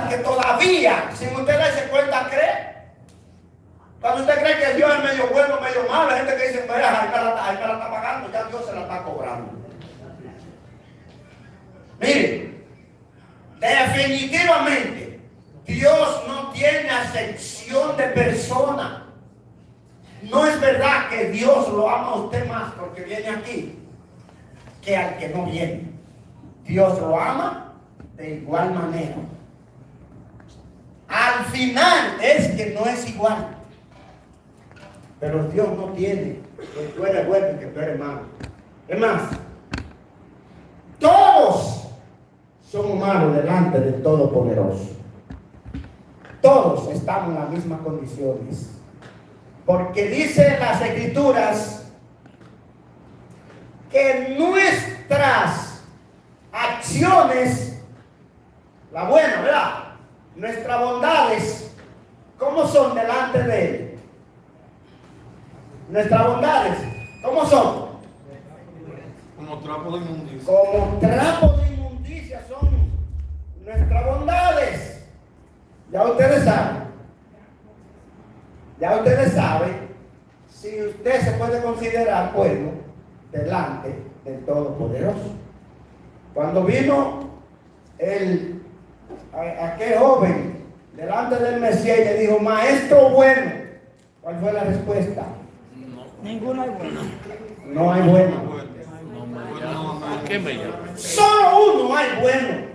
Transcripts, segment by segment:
que todavía, sin usted darse cuenta, cree. Cuando usted cree que Dios es medio bueno, medio malo, la gente que dice, vaya, ahí me la está pagando, ya Dios se la está cobrando. Mire, definitivamente, Dios no tiene acepción de persona. No es verdad que Dios lo ama a usted más porque viene aquí que al que no viene. Dios lo ama de igual manera. Al final es que no es igual. Pero Dios no tiene que tú eres bueno y que tú eres malo. Es más, todos somos malos delante del Todopoderoso. Todos estamos en las mismas condiciones. Porque dice las Escrituras que nuestras acciones, la buena, ¿verdad? Nuestras bondades, ¿cómo son delante de Él? Nuestras bondades, ¿cómo son? Como trapo de inmundicia. Como trapos de inmundicia son nuestras bondades. Ya ustedes saben. Ya ustedes saben si usted se puede considerar bueno delante del Todopoderoso. Cuando vino aquel joven delante del Mesías y le dijo, maestro bueno, ¿cuál fue la respuesta? Ninguno hay bueno. No hay bueno. ¿Qué me llama? Solo uno hay bueno.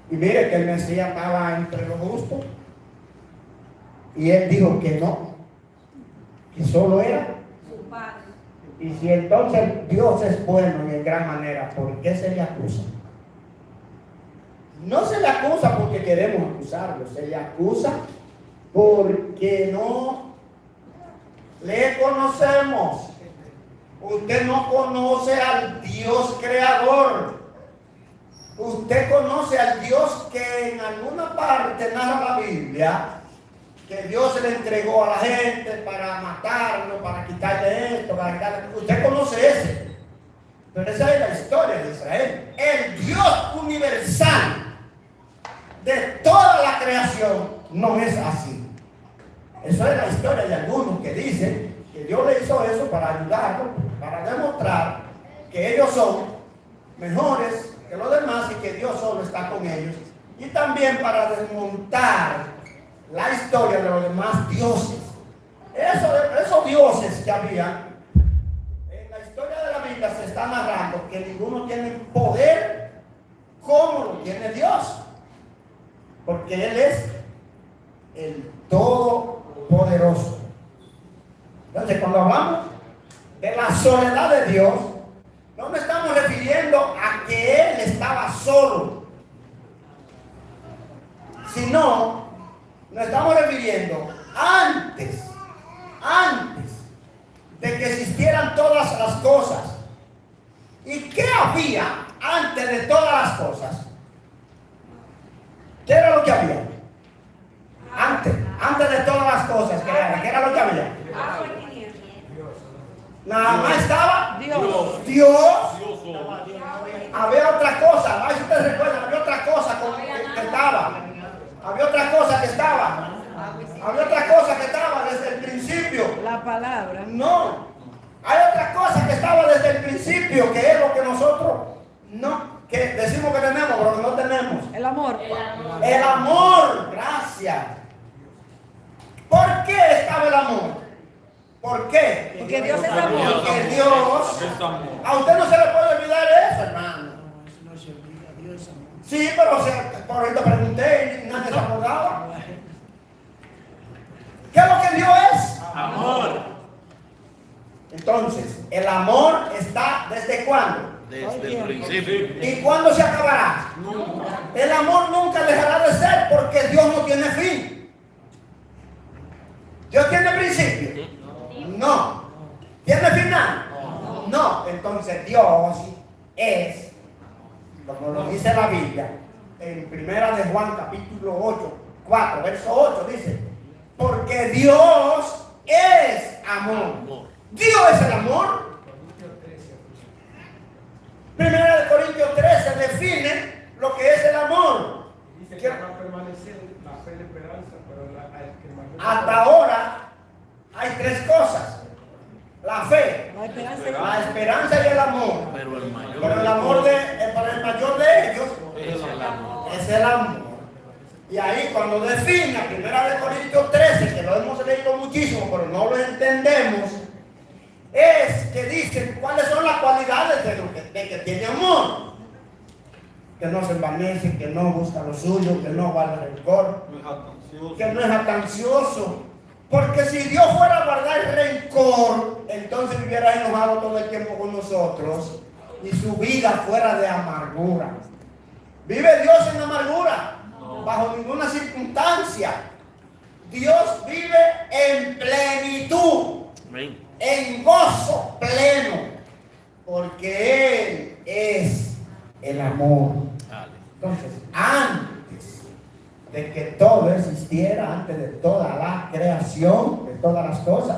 Y mire que el Mesías estaba entre los justos. Y él dijo que no, que solo era su padre. Y si entonces Dios es bueno y en gran manera, ¿por qué se le acusa? No se le acusa porque queremos acusarlo, se le acusa porque no le conocemos. Usted no conoce al Dios creador. Usted conoce al Dios que en alguna parte narra la Biblia, que Dios se le entregó a la gente para matarlo, para quitarle esto, para quitarle... Usted conoce ese. Pero esa es la historia de Israel. El Dios universal de toda la creación no es así. Esa es la historia de algunos que dicen que Dios le hizo eso para ayudarlos, para demostrar que ellos son mejores que los demás y que Dios solo está con ellos. Y también para desmontar la historia de los demás dioses. Esos dioses que había en la historia de la Biblia se está narrando que ninguno tiene poder como lo tiene Dios, porque Él es el Todopoderoso. Entonces, cuando hablamos de la soledad de Dios, no nos estamos refiriendo a que Él estaba solo, sino nos estamos refiriendo antes de que existieran todas las cosas. ¿Y qué había antes de todas las cosas? ¿Qué era lo que había? Antes de todas las cosas, ¿qué era lo que había? Agua y tinieblas. Nada más estaba Dios. Dios. Había otra cosa, a ver si ustedes recuerdan, había otra cosa que estaba. Había otra cosa que estaba. Había otra cosa que estaba desde el principio. La palabra. No. Hay otra cosa que estaba desde el principio, que es lo que nosotros no, que decimos que tenemos, pero que no tenemos. El amor. El amor. Gracias. ¿Por qué estaba el amor? ¿Por qué? Porque Dios es amor. Porque Dios, a usted no se le puede olvidar eso, hermano. Sí, pero por ahorita pregunté y nadie se acordaba. ¿Qué es lo que Dios es? Amor. Entonces, el amor está ¿desde cuándo? Desde el principio. ¿Y cuándo se acabará? El amor nunca dejará de ser porque Dios no tiene fin. ¿Dios tiene principio? No. ¿Tiene final? No. Entonces Dios es, como lo dice la Biblia, en primera de Juan capítulo 4, verso 8, dice, porque Dios es amor. Dios es el amor. Primera de Corintios 13 define lo que es el ¿Qué? va a permanecer la fe y la esperanza, pero Hasta ahora hay tres cosas: la fe, La esperanza la esperanza y el amor. Pero el mayor. Pero el amor para el mayor de ellos es el amor. es el amor. Y ahí cuando define a 1 Corintios 13, que lo hemos leído muchísimo, pero no lo entendemos, es que dice cuáles son las cualidades de que tiene amor. Que no se envanece, que no busca lo suyo, que no guarda rencor, No es jactancioso. que no es jactancioso. Porque si Dios fuera a guardar rencor, entonces viviera enojado todo el tiempo con nosotros y su vida fuera de amargura. ¿Vive Dios en amargura? No. Bajo ninguna circunstancia. Dios vive en plenitud, Amén. en gozo pleno, porque Él es el amor. Dale. Entonces, antes de que todo existiera, antes de toda la creación, de todas las cosas,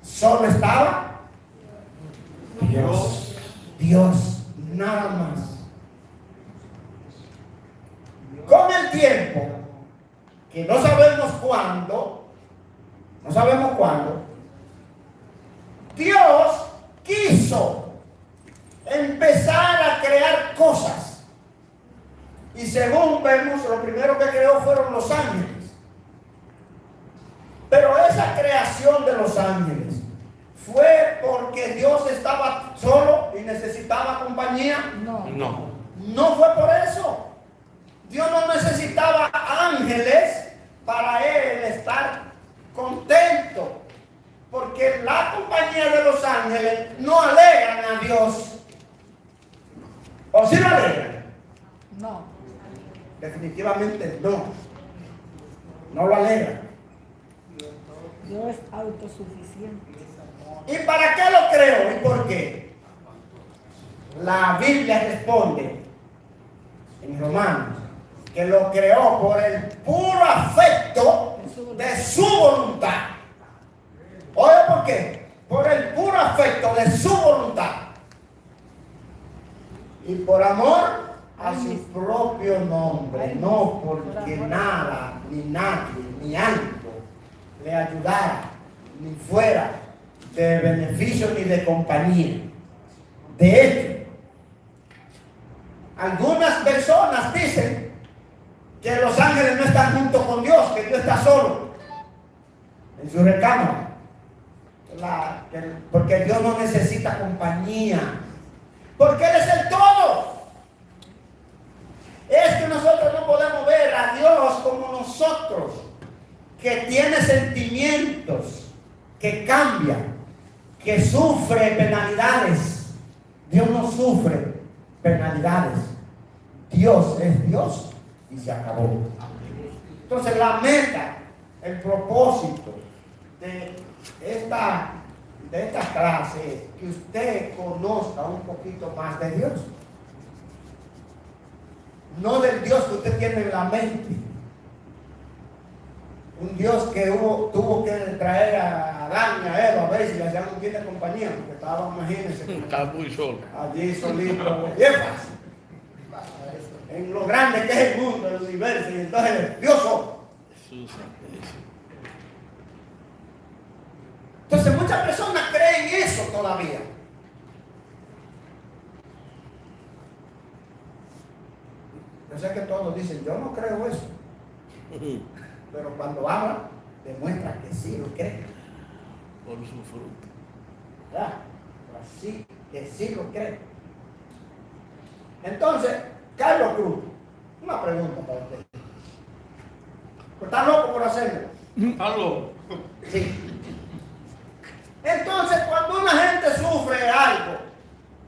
solo estaba Dios. Dios, nada más. Con el tiempo, que no sabemos cuándo, Dios quiso empezar a crear cosas. Y según vemos, lo primero que creó fueron los ángeles. Pero esa creación de los ángeles fue porque Dios estaba solo y necesitaba compañía. no. No. No fue por eso. Dios no necesitaba ángeles para Él estar contento. Porque la compañía de los ángeles no alegran a Dios. ¿O sí lo alegran? No. Definitivamente no. No lo alegran. Dios es autosuficiente. ¿Y para qué lo creo? ¿Y por qué? La Biblia responde en Romanos que lo creó por el puro afecto de su voluntad. ¿Oye por qué? Por el puro afecto de su voluntad. Y por amor a su propio nombre, no porque nada, ni nadie, ni algo le ayudara, ni fuera de beneficio ni de compañía. De hecho, algunas personas dicen que los ángeles no están junto con Dios, que Dios está solo en su recámara. Porque Dios no necesita compañía, porque Él es el todo. Es que nosotros no podemos ver a Dios como nosotros, que tiene sentimientos, que cambia, que sufre penalidades. Dios no sufre penalidades. Dios es Dios y se acabó. Entonces la meta, el propósito de esta clase es que usted conozca un poquito más de Dios. No del Dios que usted tiene en la mente. Un Dios que tuvo que traer a Adán y a Eva a ver si le hacían un bien de compañía, porque estaba, imagínense, Está muy solo. allí solito, bien fácil, en lo grande que es el mundo, el universo, y entonces Dios solo. Jesús, Jesús. Entonces muchas personas creen eso todavía. Yo sé que todos dicen, yo no creo eso. Pero cuando hablan, demuestran que sí lo creen. Por su fruto. ¿Verdad? Pero así que sí lo creen. Entonces, Carlos Cruz, una pregunta para usted. ¿Está loco por hacerlo? Aló. Sí. Entonces, cuando una gente sufre algo,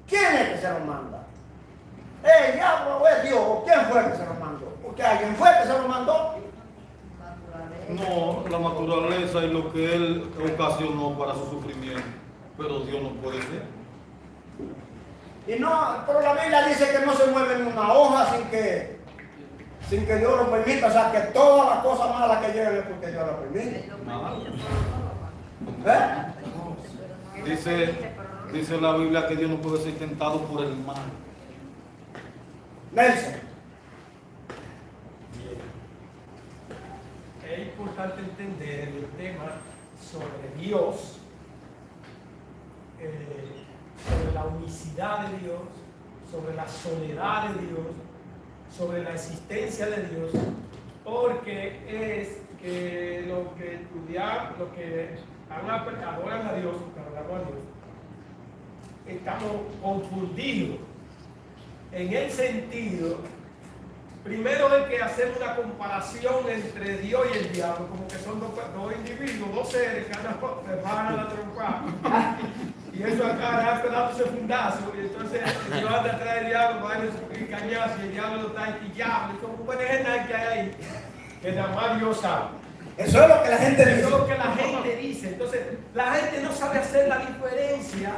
¿quién es que se lo manda? ¿El diablo o es Dios? ¿O quién fue que se lo mandó? Porque alguien fue que se lo mandó. No, la naturaleza y lo que Él ocasionó para su sufrimiento. Pero Dios no puede ser. Y no, pero la Biblia dice que no se mueve en una hoja sin que Dios lo permita. O sea, que todas las cosas malas que lleguen es porque Dios lo permite. Nada. ¿Eh? Dice la Biblia que Dios no puede ser tentado por el mal. Nelson. importante entender el tema sobre Dios, sobre la unicidad de Dios, sobre la soledad de Dios, sobre la existencia de Dios, porque es que lo que estudiamos, lo que adoran a Dios, que adoramos a Dios, estamos confundidos en el sentido, primero de que hacemos una comparación entre Dios y el diablo, como que son dos individuos, dos seres, cada uno se van a la trompa. Y eso acá es pedándose fundazo, y entonces Dios anda atrás del diablo, va a ir cañazo, y el diablo está enquillado, y como buena gente que hay ahí, que nada más Dios sabe. Eso es lo que la gente dice. Eso es lo que la gente dice. Entonces, la gente no sabe hacer la diferencia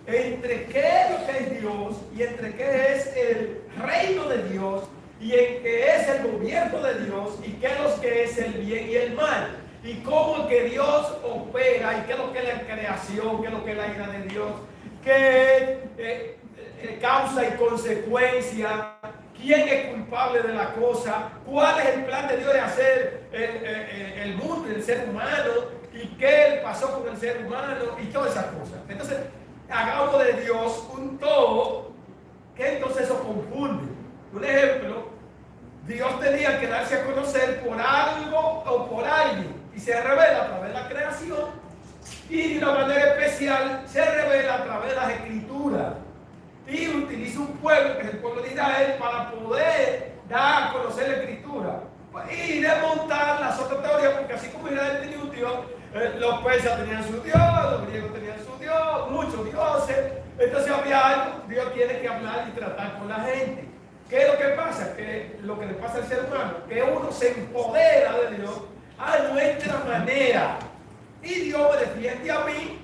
entre qué es lo que es Dios y entre qué es el reino de Dios y en qué es el gobierno de Dios y qué es lo que es el bien y el mal. Y cómo es que Dios opera y qué es lo que es la creación, qué es lo que es la ira de Dios, qué es causa y consecuencia, quién es culpable de la cosa, cuál es el plan de Dios de hacer el mundo, el ser humano, y qué pasó con el ser humano y todas esas cosas. Entonces, hagamos de Dios un todo que entonces eso confunde. Un ejemplo, Dios tenía que darse a conocer por algo o por alguien y se revela a través de la creación y de una manera especial se revela a través de las escrituras y utiliza un pueblo que es el pueblo de Israel para poder dar a conocer la escritura y desmontar las otras teorías, porque así como Israel tenía un Dios, los persas tenían su Dios, los griegos tenían su Dios, muchos dioses. Entonces había algo, Dios tiene que hablar y tratar con la gente. ¿Qué es lo que pasa? Que lo que le pasa al ser humano, que uno se empodera de Dios a nuestra manera. Y Dios me defiende a mí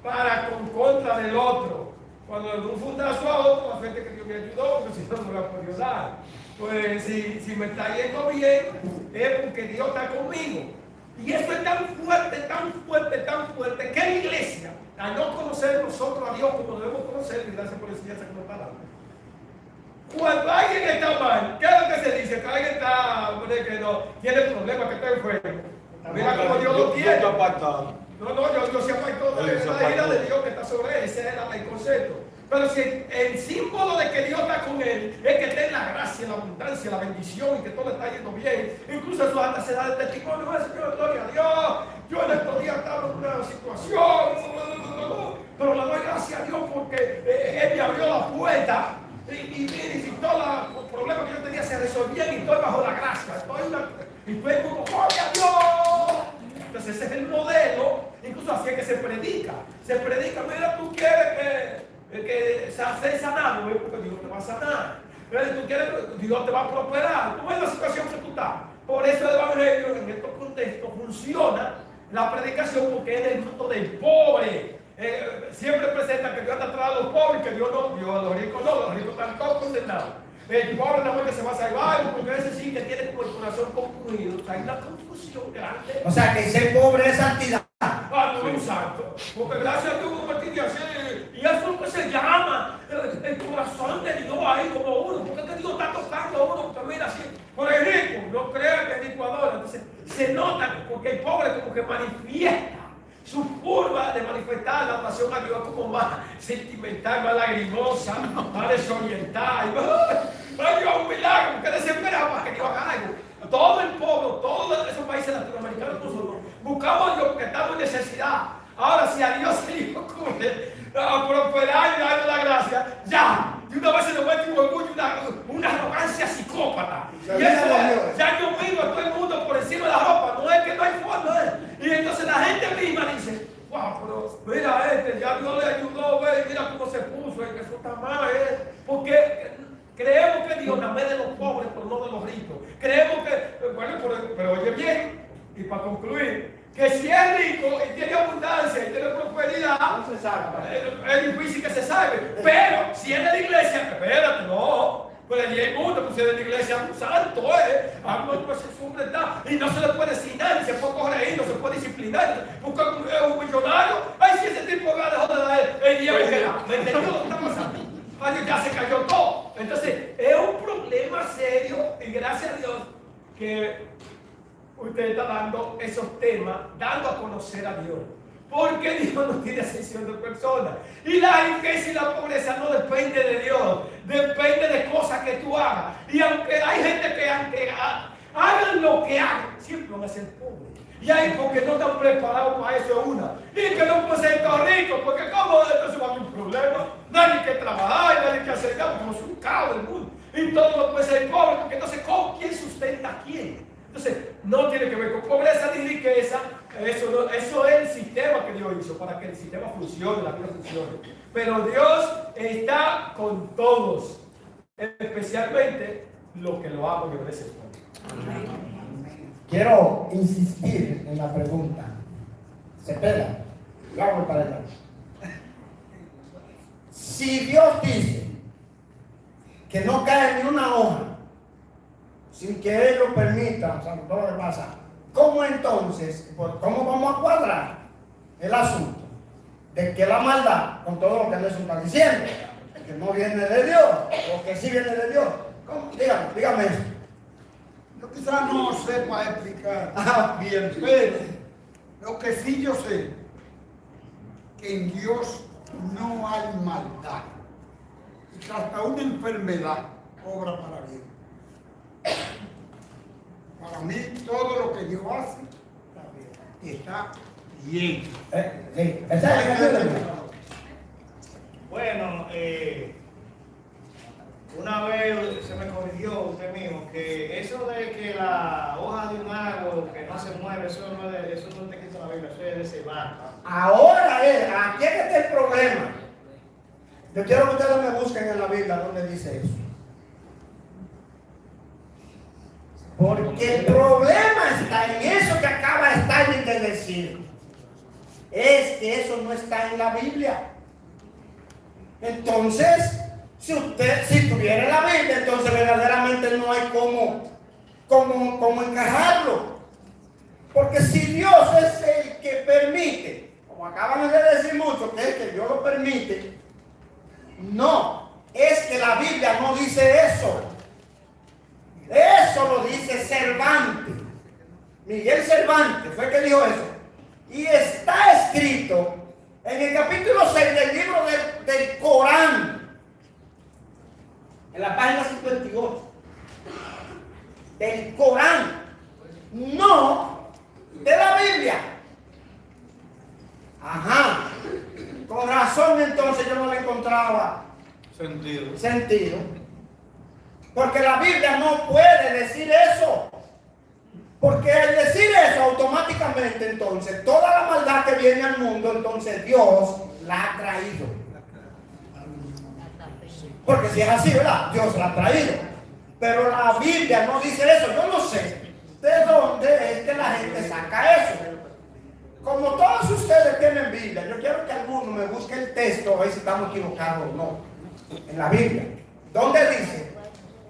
para con contra del otro. Cuando le doy un fundazo a otro, la gente que Dios me ayudó, porque si no, no la puedo ayudar. Pues si me está yendo bien, es porque Dios está conmigo. Y eso es tan fuerte, tan fuerte, tan fuerte, que la iglesia, al no conocer nosotros a Dios como debemos conocer, y gracias por la enseñanza que nos está dando. Cuando alguien está mal, ¿qué es lo que se dice? Que alguien está, que no, tiene problemas, que está enfermo. Mira cómo Dios lo tiene. No, Dios se apartó de la ira de Dios que está sobre él, ese era el concepto. Pero si el símbolo de que Dios está con él es que tenga la gracia, la abundancia, la bendición y que todo le está yendo bien, incluso eso hasta se da el testimonio, Señor, gloria a Dios, yo en estos días estaba en una situación, pero le doy gracias a Dios porque Él me abrió la puerta y todos los problemas que yo tenía se resolvían y estoy bajo la gracia, y estoy como, gloria a Dios. Entonces ese es el modelo, incluso así es que se predica, mira, tú quieres que sea sanado, porque Dios te va a sanar. Tú quieres, Dios te va a prosperar. Tú ves la situación que tú estás. Por eso el evangelio en estos contextos funciona la predicación, porque es el fruto del pobre. Siempre presenta que Dios está atrás de los pobres, que Dios no, Dios a los ricos no, los ricos están todos condenados. El pobre no es que se va a salvar, porque ese sí que tiene como el corazón concluido. O sea, hay una confusión grande. O sea, que ser pobre es santidad. Ah, no es un santo. Porque gracias a Dios convertirte así. Y eso es lo que se llama el corazón de Dios ahí como uno. Porque es que Dios está tocando a uno. Porque mira así. Por el rico, no crean que es rico adora. Entonces, se nota porque el pobre como que manifiesta su forma de manifestar la pasión a Dios como más sentimental, más lagrimosa, más desorientada. Ay, Dios, un milagro, porque desesperado para que Dios haga algo. Todo el pueblo, todos esos países latinoamericanos, nosotros buscamos a Dios porque estamos en necesidad. Ahora, si a Dios se le ocurre prosperar y darle la gracia, ya, de una vez se le mete un orgullo, una arrogancia psicópata. Y eso es, ya yo miro a todo el mundo por encima de la ropa, no es que no hay forma. Y entonces la gente misma dice, wow, pero mira ya Dios le ayudó, mira cómo se puso, que eso está mal, porque creemos que Dios nada de los pobres, pero no de los ricos. Creemos que, bueno, pero oye bien, y para concluir, que si es rico y tiene abundancia y tiene prosperidad, No se sabe. Es difícil que se salve. Pero si es de la iglesia, espérate, no. Pues allí hay mundo, pues si es de la iglesia, un santo, algo pues es y no se le puede asignar, ni se puede corregir, no se puede disciplinar. Porque un millonario, ay, si ese tipo va a dejar de dar el día que da. ¿Me entendió lo que está pasando? Ay, ya se cayó todo. Entonces, es un problema serio y gracias a Dios que usted está dando esos temas, dando a conocer a Dios. Porque Dios no tiene acepción de personas. Y la riqueza y la pobreza no depende de Dios, depende de cosas que tú hagas. Y aunque hay gente que hagan lo que hagan, siempre van a ser pobres. Y hay porque no están preparados para eso una. Y que no pueden ser tan ricos, porque como esto se va a un problema, nadie que trabajar, nadie que hacer nada, porque es un caos del mundo. Y todo no puede ser pobre, porque entonces ¿quién sustenta a quién? Entonces, no tiene que ver con pobreza ni riqueza. Eso es el sistema que Dios hizo para que el sistema funcione, la vida funcione. Pero Dios está con todos, especialmente los que lo aman y obedecen. Quiero insistir en la pregunta. ¿Se pela? Vamos para allá. Si Dios dice que no cae ni una hoja sin que Él lo permita, o sea, todo lo que pasa, ¿cómo entonces, cómo vamos a cuadrar el asunto de que la maldad, con todo lo que Nelson está diciendo, que no viene de Dios, o que sí viene de Dios? ¿Cómo? Dígame eso. Yo quizás no sepa explicar bien, pero lo que sí yo sé, que en Dios no hay maldad. Y que hasta una enfermedad obra para bien. Para mí, todo lo que Dios hace está bien. Sí, esa es la que Bueno, una vez se me corrigió usted mismo que eso de que la hoja de un árbol que no se mueve, eso no está escrito en la Biblia, eso es de cebar. Ahora aquí es que está el problema. Yo quiero que ustedes me busquen en la Biblia donde dice eso. Porque el problema está en eso que acaba de decir. Es que eso no está en la Biblia. Entonces, si tuviera la Biblia, entonces verdaderamente no hay cómo encajarlo. Porque si Dios es el que permite, como acaban de decir muchos, que es que Dios lo permite, no, es que la Biblia no dice eso. Eso lo dice Cervantes. Miguel Cervantes fue el que dijo eso. Y está escrito en el capítulo 6 del libro del Corán, en la página 58 del Corán, no de la Biblia. Ajá. Con razón entonces yo no le encontraba sentido. Porque la Biblia no puede decir eso. Porque al decir eso, automáticamente entonces, toda la maldad que viene al mundo, entonces Dios la ha traído. Porque si es así, ¿verdad? Dios la ha traído. Pero la Biblia no dice eso. Yo no sé de dónde es que la gente saca eso. Como todos ustedes tienen Biblia, yo quiero que alguno me busque el texto, a ver si estamos equivocados o no. En la Biblia, ¿dónde dice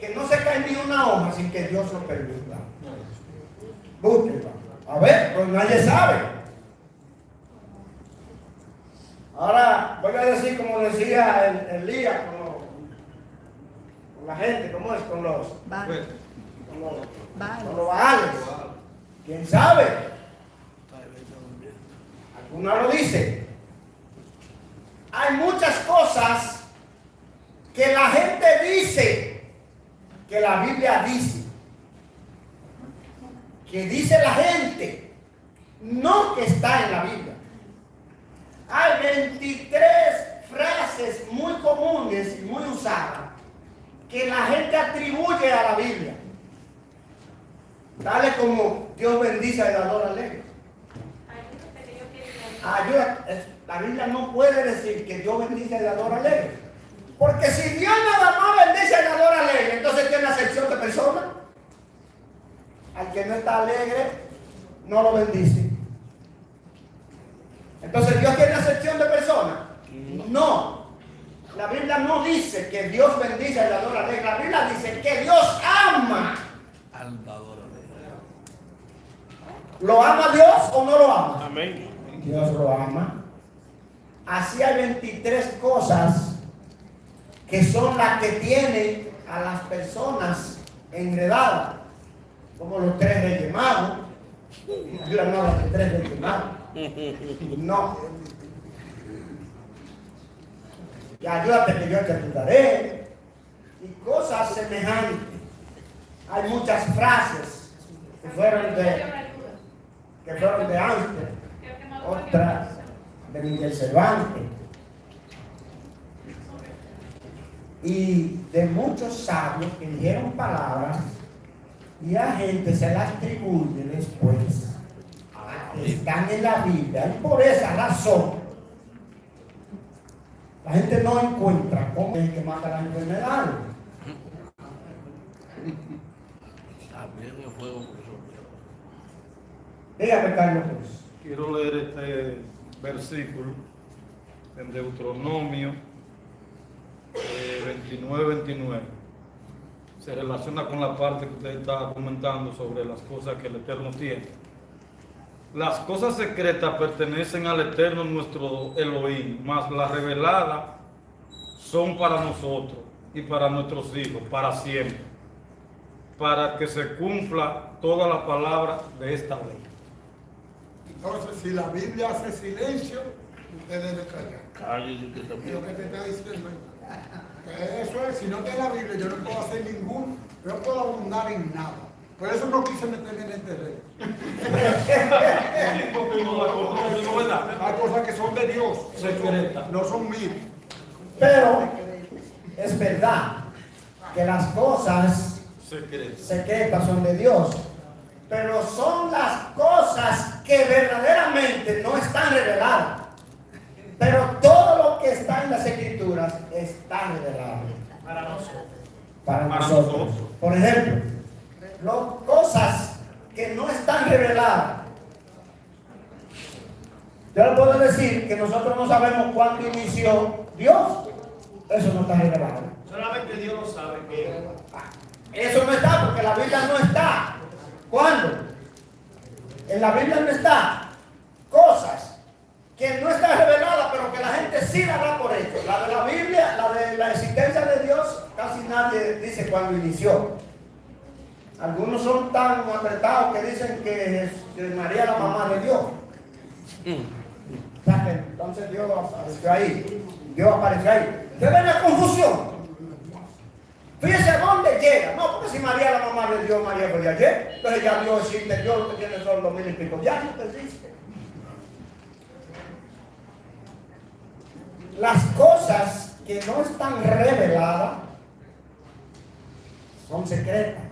que no se cae ni una hoja sin que Dios lo permita? Búsquenla. A ver, pues nadie sabe. Ahora voy a decir como decía Elías con la gente, ¿cómo es? Con los Baales. ¿Quién sabe? Algunos lo dicen. Hay muchas cosas que la gente dice que la Biblia dice. Que dice la gente, no que está en la Biblia. Hay 23 frases muy comunes y muy usadas que la gente atribuye a la Biblia. Dale como Dios bendice al dador alegre. La Biblia no puede decir que Dios bendice al dador alegre. Porque si Dios nada más bendice al dador alegre, entonces tiene acepción de personas. Al que no está alegre, no lo bendice. Entonces, ¿Dios tiene acepción de personas? No. La Biblia no dice que Dios bendice al dador alegre. La Biblia dice que Dios ama al dador alegre. ¿Lo ama Dios o no lo ama? Amén. Dios lo ama. Así hay 23 cosas que son las que tienen a las personas enredadas. Como los 3 reyes magos, La Biblia no habla de 3 decimales. No. Y ayúdate que yo te ayudaré. Y cosas semejantes. Hay muchas frases que fueron de Ángel, otras de Miguel Cervantes y de muchos sabios que dijeron palabras y la gente se las atribuye después. Están en la Biblia y por esa razón la gente no encuentra cómo es que mata las enfermedades. Dígame, Carlos Cruz. Quiero leer este versículo en Deuteronomio 29:29. Se relaciona con la parte que usted estaba comentando sobre las cosas que el Eterno tiene. Las cosas secretas pertenecen al Eterno nuestro Elohim, mas las reveladas son para nosotros y para nuestros hijos, para siempre, para que se cumpla toda la palabra de esta ley. Entonces, si la Biblia hace silencio, usted debe callar. Cállese que Es lo también. que te está diciendo. Que eso es, si no tiene la Biblia, yo no puedo hacer yo no puedo abundar en nada. Por eso no quise meterme en este rey. Porque no la conoce, ¿verdad? Hay cosas que son de Dios, Secretas. no son mías. Pero es verdad que las cosas Secretas. secretas son de Dios, pero son las cosas que verdaderamente no están reveladas. Pero todo lo que está en las Escrituras está revelado Para nosotros. para Para nosotros. nosotros. Por ejemplo, las cosas que no están reveladas. Yo le puedo decir que nosotros no sabemos cuándo inició Dios. Eso no está revelado. Solamente Dios lo sabe. Eso no está porque la Biblia no está. ¿Cuándo? En la Biblia no está cosas que no están reveladas, pero que la gente sí la da por hecho. La de la Biblia, la de la existencia de Dios, casi nadie dice cuándo inició. Algunos son tan apretados que dicen que María es la mamá de Dios. O sea, que entonces Dios apareció ahí. Dios apareció ahí. ¿Qué ven la confusión? Fíjense a dónde llega. No, porque si María es la mamá de Dios, María fue de ayer. Entonces ya Dios existe, Dios lo que tiene son 2000 y pico. Ya no existe. Las cosas que no están reveladas son secretas.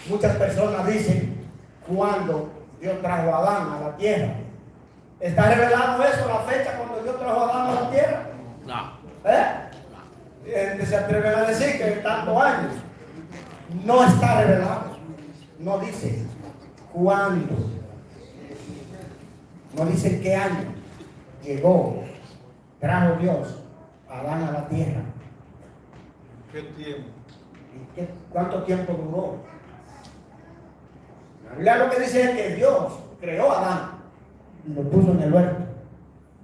Muchas personas dicen cuando Dios trajo a Adán a la tierra. ¿Está revelado eso, la fecha cuando Dios trajo a Adán a la tierra? No. Se atreven a decir que tantos años. No está revelado. No dice cuándo. No dice qué año llegó, trajo Dios a Adán a la tierra. ¿Qué tiempo? ¿Y cuánto tiempo duró? La Biblia lo que dice es que Dios creó a Adán y lo puso en el huerto.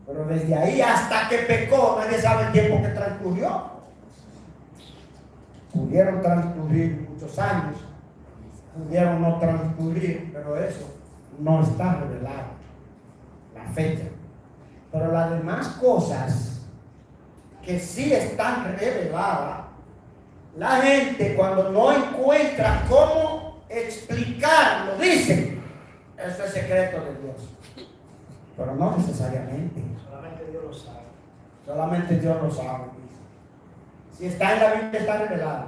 Pero desde ahí hasta que pecó, nadie sabe el tiempo que transcurrió. Pudieron transcurrir muchos años, pudieron no transcurrir, pero eso no está revelado, la fecha. Pero las demás cosas que sí están reveladas, la gente cuando no encuentra cómo explicarlo, dice, eso es secreto de Dios. Pero no necesariamente. Solamente Dios lo sabe. Solamente Dios lo sabe. Si está en la Biblia, está revelado.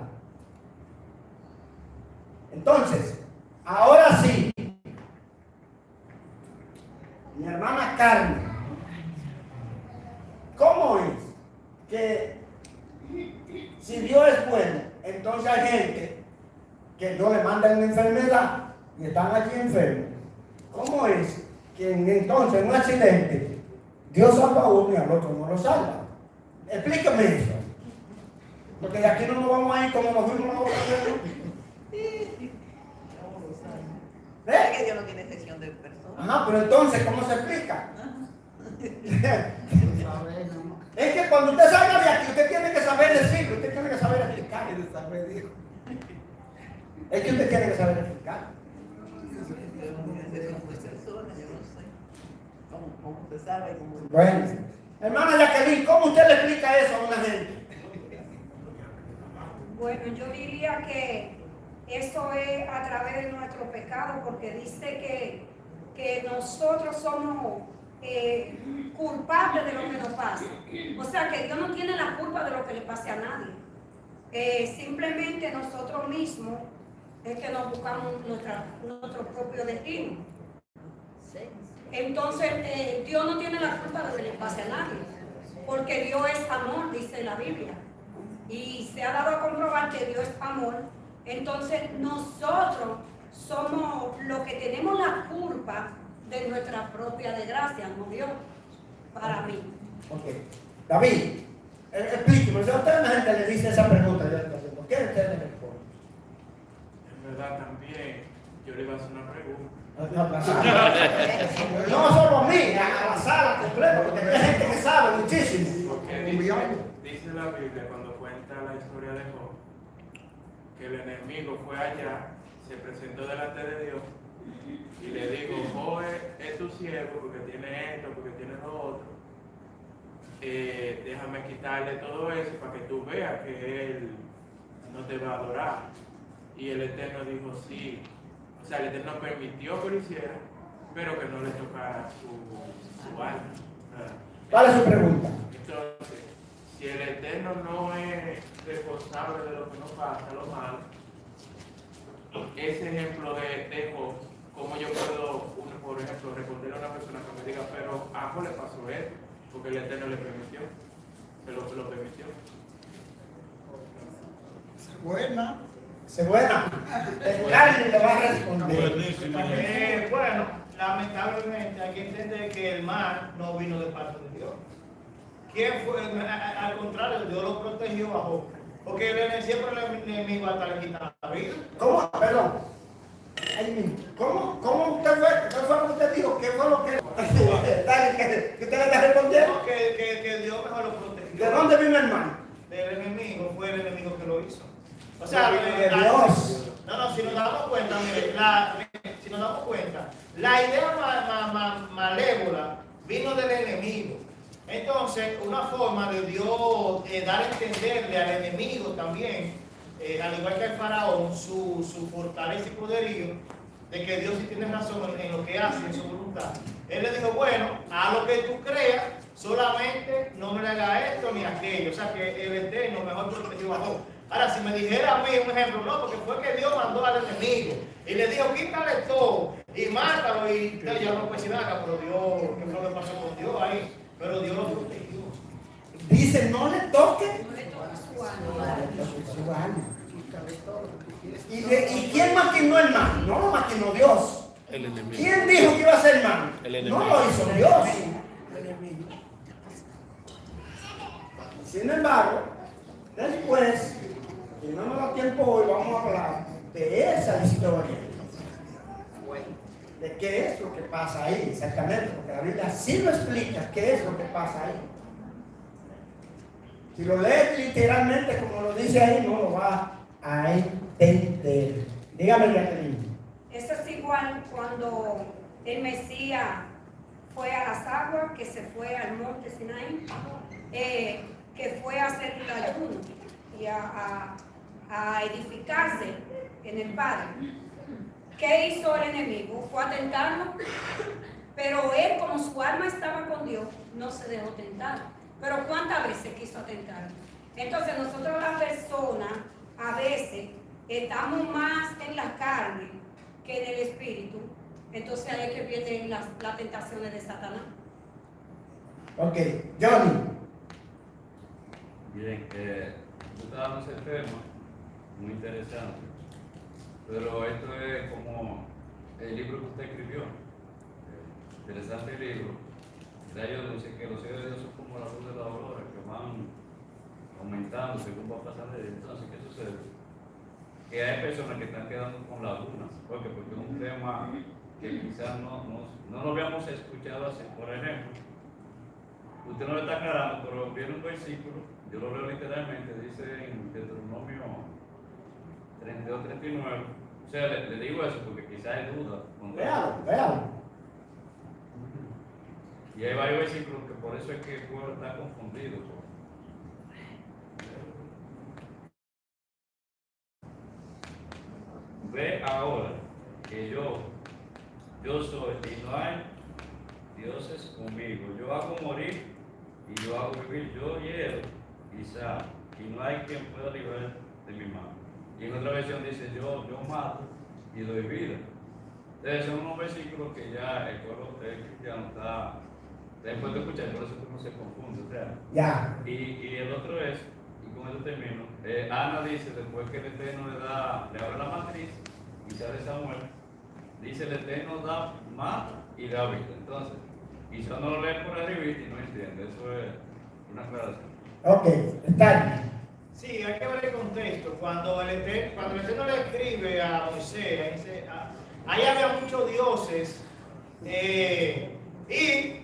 Entonces, ahora sí, mi hermana Carmen, ¿cómo es que si Dios es bueno, entonces hay gente que Dios le manda una enfermedad y están allí enfermos? ¿Cómo es que entonces en un accidente Dios salva a uno y al otro no lo salva? Explícame eso. Porque de aquí no nos vamos a ir como nos fuimos la otra vez. Es que Dios no tiene excepción de personas. Ajá, pero entonces, ¿cómo se explica? Es que cuando usted salga de aquí, usted tiene que saber decirlo, usted tiene que saber explicar. Es que usted tiene que saber explicar. ¿Cómo se sabe? Bueno, hermana Jacqueline, ¿cómo usted le explica eso a una gente? Bueno, yo diría que eso es a través de nuestro pecado, porque dice que nosotros somos culpables de lo que nos pasa. O sea, que Dios no tiene la culpa de lo que le pase a nadie. Simplemente nosotros mismos es que nos buscamos nuestro propio destino. Entonces, Dios no tiene la culpa de lo que le pase a nadie, porque Dios es amor, dice la Biblia. Y se ha dado a comprobar que Dios es amor. Entonces, nosotros somos los que tenemos la culpa de nuestra propia desgracia, no Dios, para mí. Ok. David, explíqueme, si a usted la gente le dice esa pregunta, ¿por qué usted le responde? En verdad también, yo le iba a hacer una pregunta. No solo a mí, a la sala completa, porque hay gente que sabe muchísimo. Porque dice la Biblia cuando cuenta la historia de Job, que el enemigo fue allá, se presentó delante de Dios y le dijo, Job es tu siervo porque tiene esto, porque tiene lo otro. Déjame quitarle todo eso para que tú veas que él no te va a adorar. Y el Eterno dijo, sí. O sea, el Eterno permitió que lo hiciera, pero que no le tocara su alma. ¿Cuál es su pregunta? Entonces, si el Eterno no es responsable de lo que nos pasa, lo malo, ese ejemplo de Job, ¿cómo yo puedo, por ejemplo, responderle a una persona que me diga, pero a Job le pasó esto, porque el Eterno le permitió, se lo permitió? Buena. Se buena. Alguien le va a responder. Bueno, lamentablemente hay que entender que el mal no vino de parte de Dios. ¿Quién fue? Al contrario, Dios lo protegió a Job. Porque siempre el enemigo hasta le quita la vida. ¿Cómo? Perdón. ¿Cómo usted fue? ¿Qué fue lo que usted dijo? ¿Qué fue lo que usted le está respondiendo? Que Dios mejor lo protegió. ¿De dónde vino el mal? Del enemigo, fue el enemigo que lo hizo. O sea, de Dios. No, si nos damos cuenta, mire, si nos damos cuenta, la idea malévola vino del enemigo. Entonces, una forma de Dios dar a entenderle al enemigo también, al igual que al faraón, su fortaleza y poderío, de que Dios sí tiene razón en lo que hace, en su voluntad. Él le dijo, bueno, haz lo que tú creas, solamente no me le hagas esto ni aquello. O sea, que el Eterno mejor protegió a Job. Ahora, si me dijera a mí un ejemplo, no, porque fue que Dios mandó al enemigo y le dijo, quítale todo y mátalo, y yo no puedo decir nada, pero Dios, ¿qué fue lo que pasó con Dios ahí? Pero Dios lo protegió. Dice, no le toque No le toca su alma. su alma. ¿Y quién maquinó el mal? No lo maquinó Dios. El enemigo. ¿Quién dijo que iba a ser mal? El enemigo. No lo hizo Dios. Sin embargo, después, y no nos da tiempo hoy, vamos a hablar de esa historia. De qué es lo que pasa ahí, exactamente, porque la Biblia sí lo explica, qué es lo que pasa ahí. Si lo lees literalmente como lo dice ahí, no lo va a entender. Dígame, Jacqueline. Eso es igual cuando el Mesías fue a las aguas, que se fue al monte Sinaí, que fue a hacer el ayuno y a edificarse en el Padre. ¿Qué hizo el enemigo? Fue a tentarlo, pero él, como su alma estaba con Dios, no se dejó tentar. Pero ¿cuántas veces quiso tentarlo? Entonces nosotros las personas a veces estamos más en la carne que en el espíritu. Entonces ahí es que vienen las tentaciones de Satanás. Ok, Johnny. Bien, tú estabas dando ese tema, muy interesante, pero esto es como el libro que usted escribió, interesante libro. De ellos dice que los hijos de Dios son como la luz de la aurora, que van aumentando según va pasando. Entonces, ¿qué sucede? Que hay personas que están quedando con lagunas. ¿Por qué? Porque es un tema que quizás no lo habíamos escuchado así. Por ejemplo, usted no lo está aclarando, pero viene un versículo, yo lo leo literalmente, dice en Deuteronomio 32-39. O sea, le digo eso porque quizás hay duda. Véalo. Y hay varios versículos que por eso es que el pueblo está confundido. Ve ahora que yo soy y no hay dioses conmigo. Yo hago morir y yo hago vivir. Yo hiero y sano, y no hay quien pueda librar de mi mano. Y en otra versión dice yo mato y doy vida. Entonces son unos versículos que ya el pueblo cristiano está después de escuchar, por eso uno se confunde. O sea, Ya. y el otro es, y con esto termino, Ana dice, después que el Eterno le abre la matriz y sale Samuel, dice el Eterno da, mata y da vida. Entonces, quizás no lo lee por arriba y no entiende, eso es una aclaración. Ok, está bien. Sí, hay que ver el contexto. Cuando el Eterno le escribe a Moisés, ahí había muchos dioses y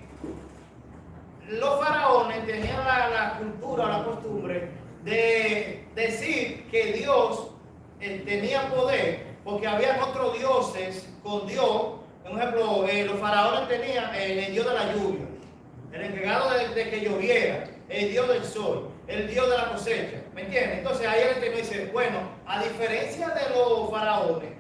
los faraones tenían la cultura, la costumbre de decir que Dios tenía poder porque había otros dioses con Dios. Por ejemplo, los faraones tenían el dios de la lluvia, el encargado de que lloviera, el dios del sol, el dios de la cosecha. ¿Me entiendes? Entonces ahí el Eterno dice, bueno, a diferencia de los faraones,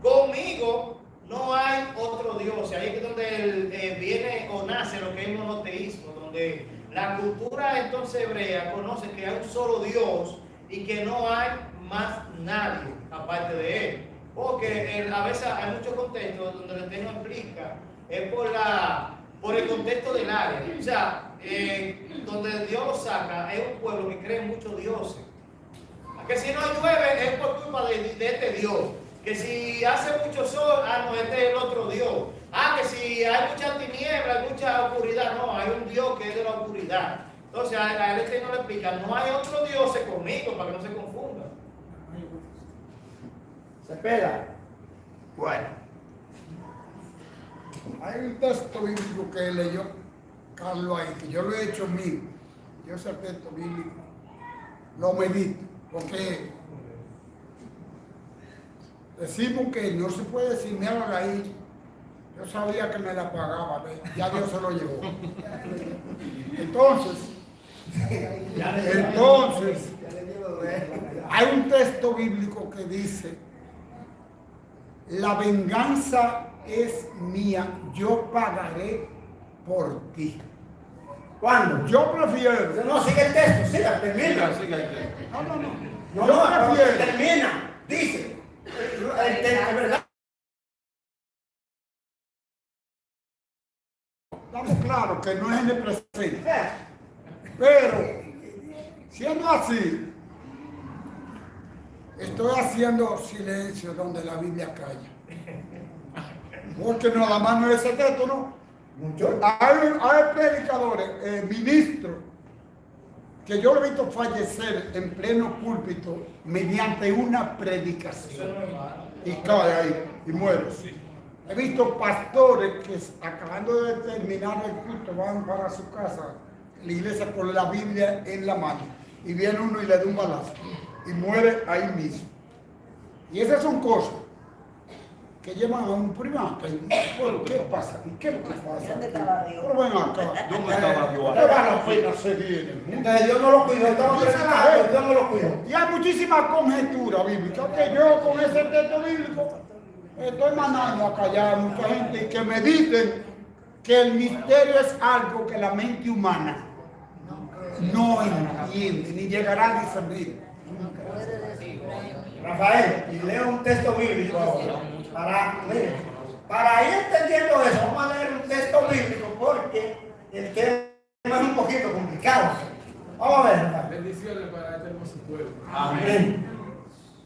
conmigo no hay otro dios. Ahí es donde viene o nace lo que es monoteísmo, donde la cultura entonces hebrea conoce que hay un solo Dios y que no hay más nadie aparte de él. Porque a veces hay muchos contextos donde el Eterno explica, es por el contexto del área. O sea, donde Dios lo saca, es un pueblo que cree en muchos dioses. Que si no llueve es por culpa de este Dios. Que si hace mucho sol, no, este es el otro Dios. Que si hay mucha tiniebla, hay mucha oscuridad, no, hay un Dios que es de la oscuridad. Entonces a él no le explica, no hay otro Dios conmigo, para que no se confunda. ¿Se pega? Bueno, hay un texto bíblico que leyó Carlos ahí, que yo lo he hecho mío. Yo ese texto bíblico lo medito, porque decimos que no se puede decir, mira ahí, yo sabía que me la pagaba, ya Dios se lo llevó. Entonces, hay un texto bíblico que dice, la venganza es mía, yo pagaré por ti. ¿Cuándo? Yo prefiero. No, sigue el texto, siga, termina. Siga el texto. No, Yo prefiero. termina. Dice. Es verdad. Estamos claros que no es en el presente. Pero, siendo así, estoy haciendo silencio donde la Biblia calla. Porque nada más no es ese texto, ¿no? Mucho. Hay predicadores, ministros, que yo lo he visto fallecer en pleno púlpito mediante una predicación. Y cae ahí, y muere. He visto pastores que acabando de terminar el culto van para su casa, la iglesia con la Biblia en la mano. Y viene uno y le da un balazo. Y muere ahí mismo. Y esas son cosas que llevan a un primate. ¿Qué pasa? ¿Y qué es lo que pasa? ¿Dónde estaba Dios? Pero ven acá. ¿Dónde estaba Dios? ¿Qué vale la pena seguir? Entonces Dios no lo cuidó, estamos predicando, Dios no lo cuidó. Y hay muchísimas conjeturas bíblicas que yo con ese texto bíblico estoy mandando a callar a mucha gente y que mediten que el misterio es algo que la mente humana no entiende ni llegará a discernir. Rafael, y leo un texto bíblico ahora. Para ir entendiendo eso, vamos a leer un texto bíblico porque el tema es un poquito complicado. Vamos a ver, Rafael. Bendiciones para este hermoso pueblo. Amén.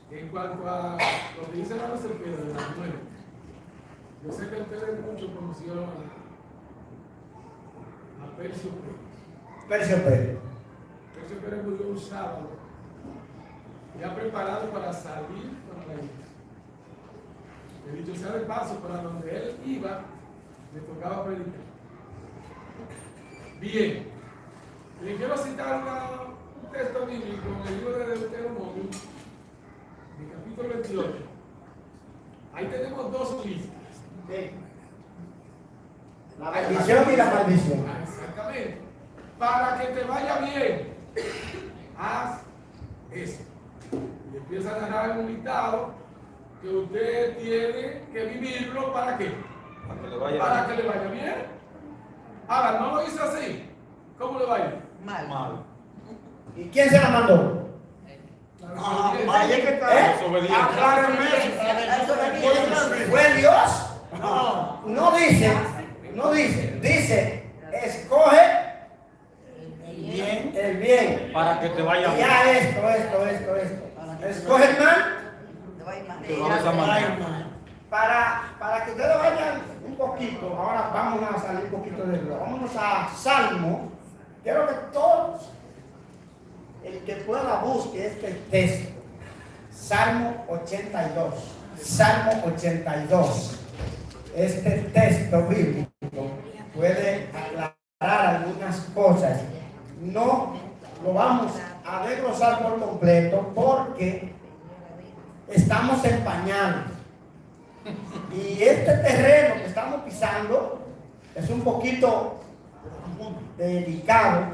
En cuanto a lo que dice la serpiente de la muerte, yo sé que ustedes mucho conocieron a Percio Pérez. Percio Pérez. Percio Pérez murió un sábado, ya preparado para salir para la iglesia. De dicho sea de paso, para donde él iba, le tocaba predicar. Bien, le quiero citar un texto bíblico en el libro de Deuteronomio, en el capítulo 28. Ahí tenemos dos listas. La bendición y la maldición. Exactamente. Para que te vaya bien, haz eso. Y empieza a dejar un listado que usted tiene que vivirlo. ¿Para qué? Para que le vaya Para bien. que le vaya bien. Ahora, no lo hizo así. ¿Cómo le va a ir? Mal. Mal. ¿Y quién se la mandó? Ahí es que está. Desobediencia. Acláreme eso. ¿Fue Dios? No dice, dice, escoge el bien. Para que te vaya Y bien. ya esto. Escoge el mal Te va a ir mal. Te vas a mandar. para que ustedes vayan un poquito. Ahora vamos a salir un poquito de esto. Vámonos a Salmo. Quiero que todos, el que pueda, busque este texto. Salmo 82. Salmo 82. Este texto bíblico puede aclarar algunas cosas. No lo vamos a desglosar por completo porque estamos en pañales. Y este terreno que estamos pisando es un poquito delicado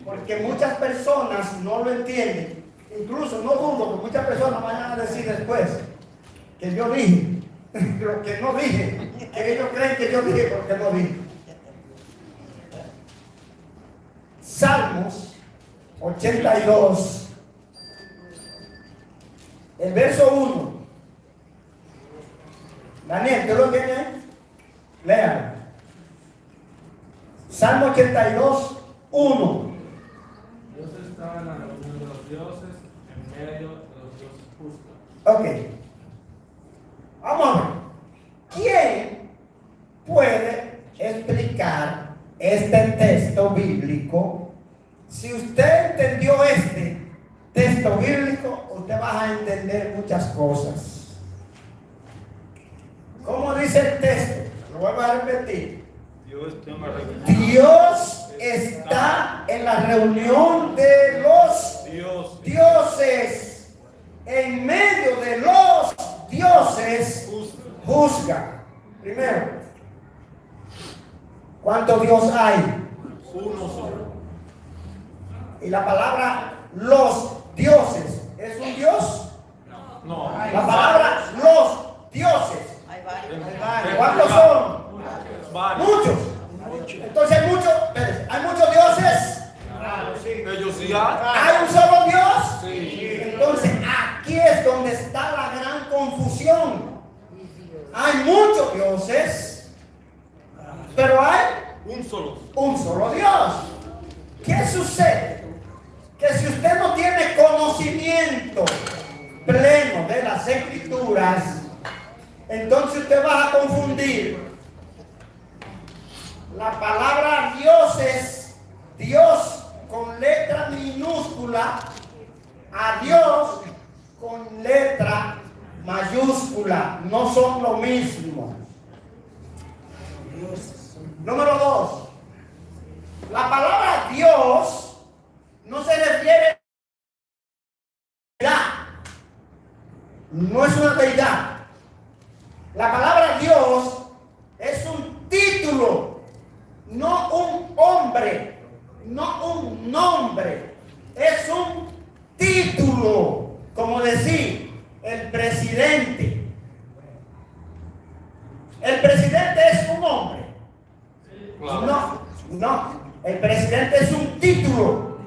porque muchas personas no lo entienden. Incluso no dudo que muchas personas vayan a decir después que yo dije lo que no dije, que ellos creen que yo dije porque no dije. Salmos 82, el verso 1. Daniel, ¿tú lo tienes? Léalo. Salmo 82, 1. Dios estaba en la reunión de los dioses, en medio de los dioses justos. Ok. Vamos a ver. ¿Quién puede explicar este texto bíblico? Si usted entendió este texto bíblico, usted va a entender muchas cosas. ¿Cómo dice el texto? Lo vuelvo a repetir. Dios está en la reunión de los dioses. En medio de los dioses juzga. Primero, ¿cuántos Dios hay? Uno solo. Y la palabra los dioses, ¿es un Dios? No. La palabra los dioses, Hay varios. ¿cuántos son? Varios. Muchos. Entonces hay muchos dioses. Ellos sí hay. ¿Hay un solo Dios? Sí. Entonces aquí es donde está la gran confusión. Hay muchos dioses, pero hay Un solo. un solo Dios. ¿Qué sucede? Que si usted no tiene conocimiento pleno de las escrituras, entonces usted va a confundir la palabra Dios es Dios con letra minúscula a Dios con letra mayúscula. No son lo mismo. Número 2. La palabra Dios no se refiere a deidad. No es una deidad. La palabra Dios es un título, no un hombre, no un nombre. Es un título, como decir, el presidente. El presidente es un hombre. No, el presidente es un título.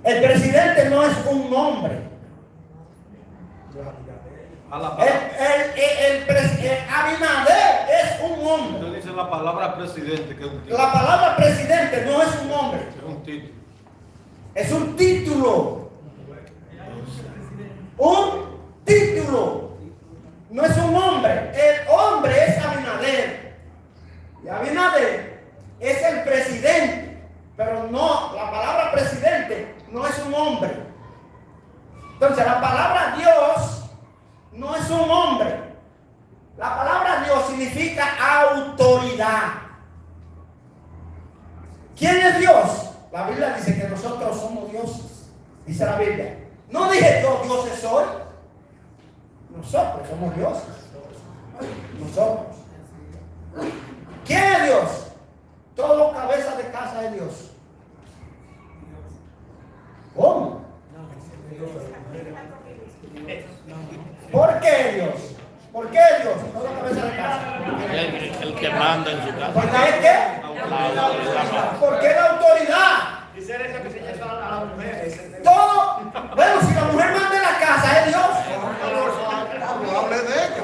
El presidente no es un nombre. A la palabra. Abinader es un hombre. Usted dice la palabra presidente, que es un título. La palabra presidente no es un hombre. Es un título. Es un título. Un título. No es un hombre. El hombre es Abinader. Y Abinader es el presidente. Pero no, la palabra presidente no es un hombre. Entonces la palabra Dios no es un hombre. La palabra Dios significa autoridad. ¿Quién es Dios? La Biblia dice que nosotros somos dioses. Dice la Biblia. No dije yo dioses soy. Nosotros somos dioses. Nosotros. ¿Quién todo cabeza de casa es Dios. ¿Cómo? ¿Por qué Dios? ¿Por qué Dios? Todo cabeza de casa. El que manda en su casa. ¿Por qué qué? ¿Por qué la autoridad? Dice eso que se llama a la mujer. Todo, bueno, si la mujer manda en la casa es Dios. No hable de ella.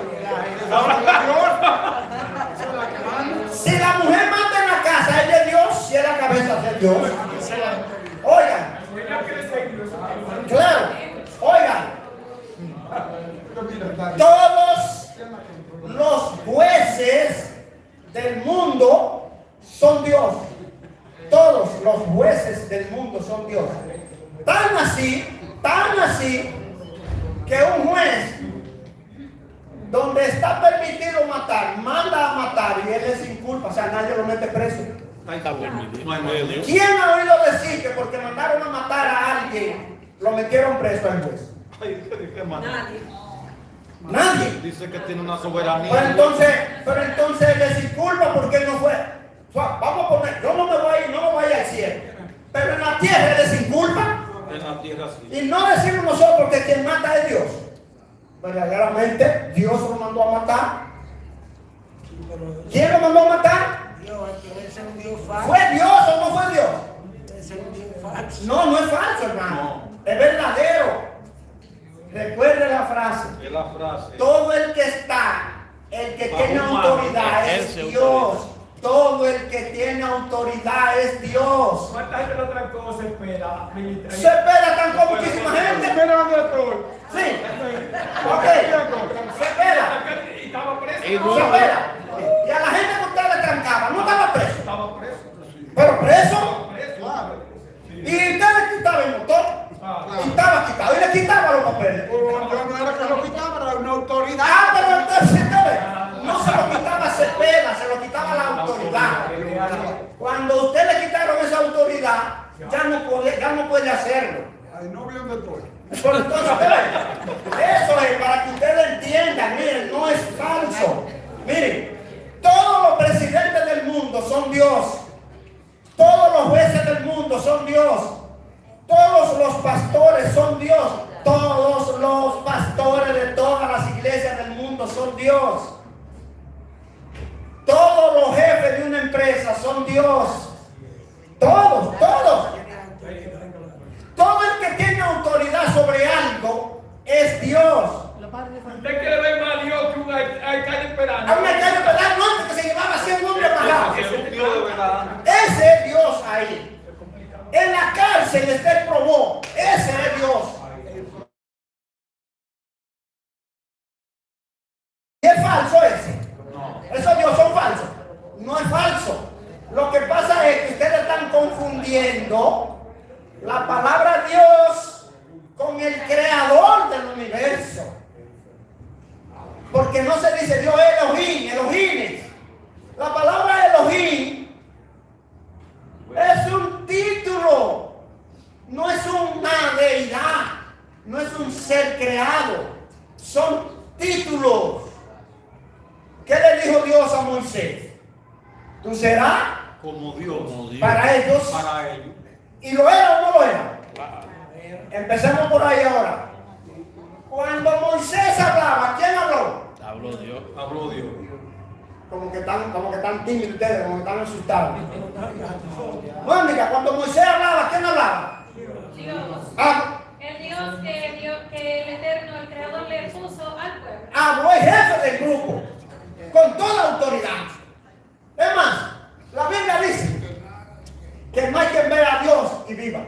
Si la mujer manda en la casa es de Dios, si es la cabeza es de Dios. Oigan, claro, oigan, todos los jueces del mundo son Dios. Todos los jueces del mundo son Dios. Tan así, que un juez donde está permitido matar, manda a matar y él es sin culpa, o sea, nadie lo mete preso. ¿Quién ha oído decir que porque mandaron a matar a alguien, lo metieron preso al juez? Nadie. Dice que tiene una soberanía. Pero entonces él es sin culpa porque él no fue. Vamos a poner, yo no me voy al cielo. Pero en la tierra él es sin culpa. En la tierra sí. Y no decimos nosotros que quien mata es Dios. Verdaderamente Dios lo mandó a matar. ¿Quién lo mandó a matar? ¿Fue Dios o no fue Dios? No es falso, hermano. Es verdadero. Recuerde la frase. Es la frase. Todo el que tiene autoridad es Dios. Todo el que tiene autoridad es Dios. ¿Cuánta gente lo trancó? Se espera. Se espera tan con muchísima gente. Sí. Ok. Se espera. Y estaba preso. Se espera. Y a la gente que usted le trancaba, no estaba preso. Estaba preso. Pero preso. Claro. Y usted le quitaba el motor. Y estaba quitado. Y le quitaba los papeles. Yo no era que lo quitaba, era una autoridad. Pero entonces no se lo quitaba Cepeda, se lo quitaba la autoridad. Cuando usted le quitaron esa autoridad, ya no puede hacerlo. Ay, no vio dónde estoy. Pero entonces, eso es para que ustedes entiendan, miren, no es falso. Miren, todos los presidentes del mundo son Dios. Todos los jueces del mundo son Dios. Todos los pastores son Dios. Todos los pastores de todas las iglesias del mundo son Dios. Todos los jefes de una empresa son Dios. Todos. Todo el que tiene autoridad sobre algo es Dios. ¿Usted quiere ver más a Dios que un alcalde esperando? A un alcalde pedal no, que se llevaba 100 hombres pagados. Es un Dios de verdad. Ese es Dios ahí. En la cárcel está el probó. Ese es Dios. ¿Y es falso ese? Esos Dios son falsos. No es falso. Lo que pasa es que ustedes están confundiendo la palabra Dios con el creador del universo. Porque no se dice Dios Elohim, Elohim. La palabra Elohim es un título, no es una deidad, no es un ser creado, son títulos. ¿Qué le dijo Dios a Moisés? Tú serás Como Dios. para ellos. Para ellos. ¿Y lo era o no lo era? Empecemos por ahí ahora. Cuando Moisés hablaba, ¿quién habló? Habló Dios. Habló Dios. Como que están tímidos ustedes, como que están asustados. Mónica, cuando Moisés hablaba, ¿quién hablaba? Dios. Ah, El Dios que el Eterno, el Creador, le puso al pueblo. habló el jefe del grupo, con toda autoridad. Es más, la Biblia dice que no hay quien vea a Dios y viva.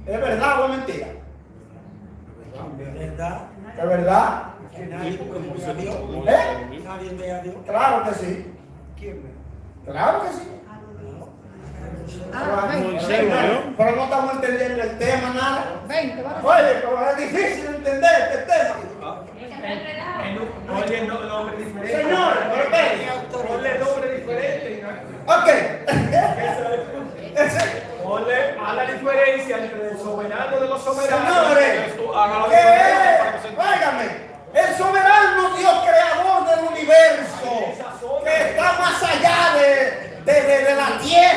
¿Es verdad o es mentira? ¿Es verdad? Claro que sí. Claro que sí. Pero no estamos entendiendo el tema, nada. Oye, pero es difícil entender este tema. Oye, nombre diferente. Señores, pero esperen. Ponle nombre diferente. Ok. Ponle a la diferencia entre el soberano de los soberanos. Señores, ¿qué es? Óigame, el soberano Dios creador del universo, que está más allá de la tierra.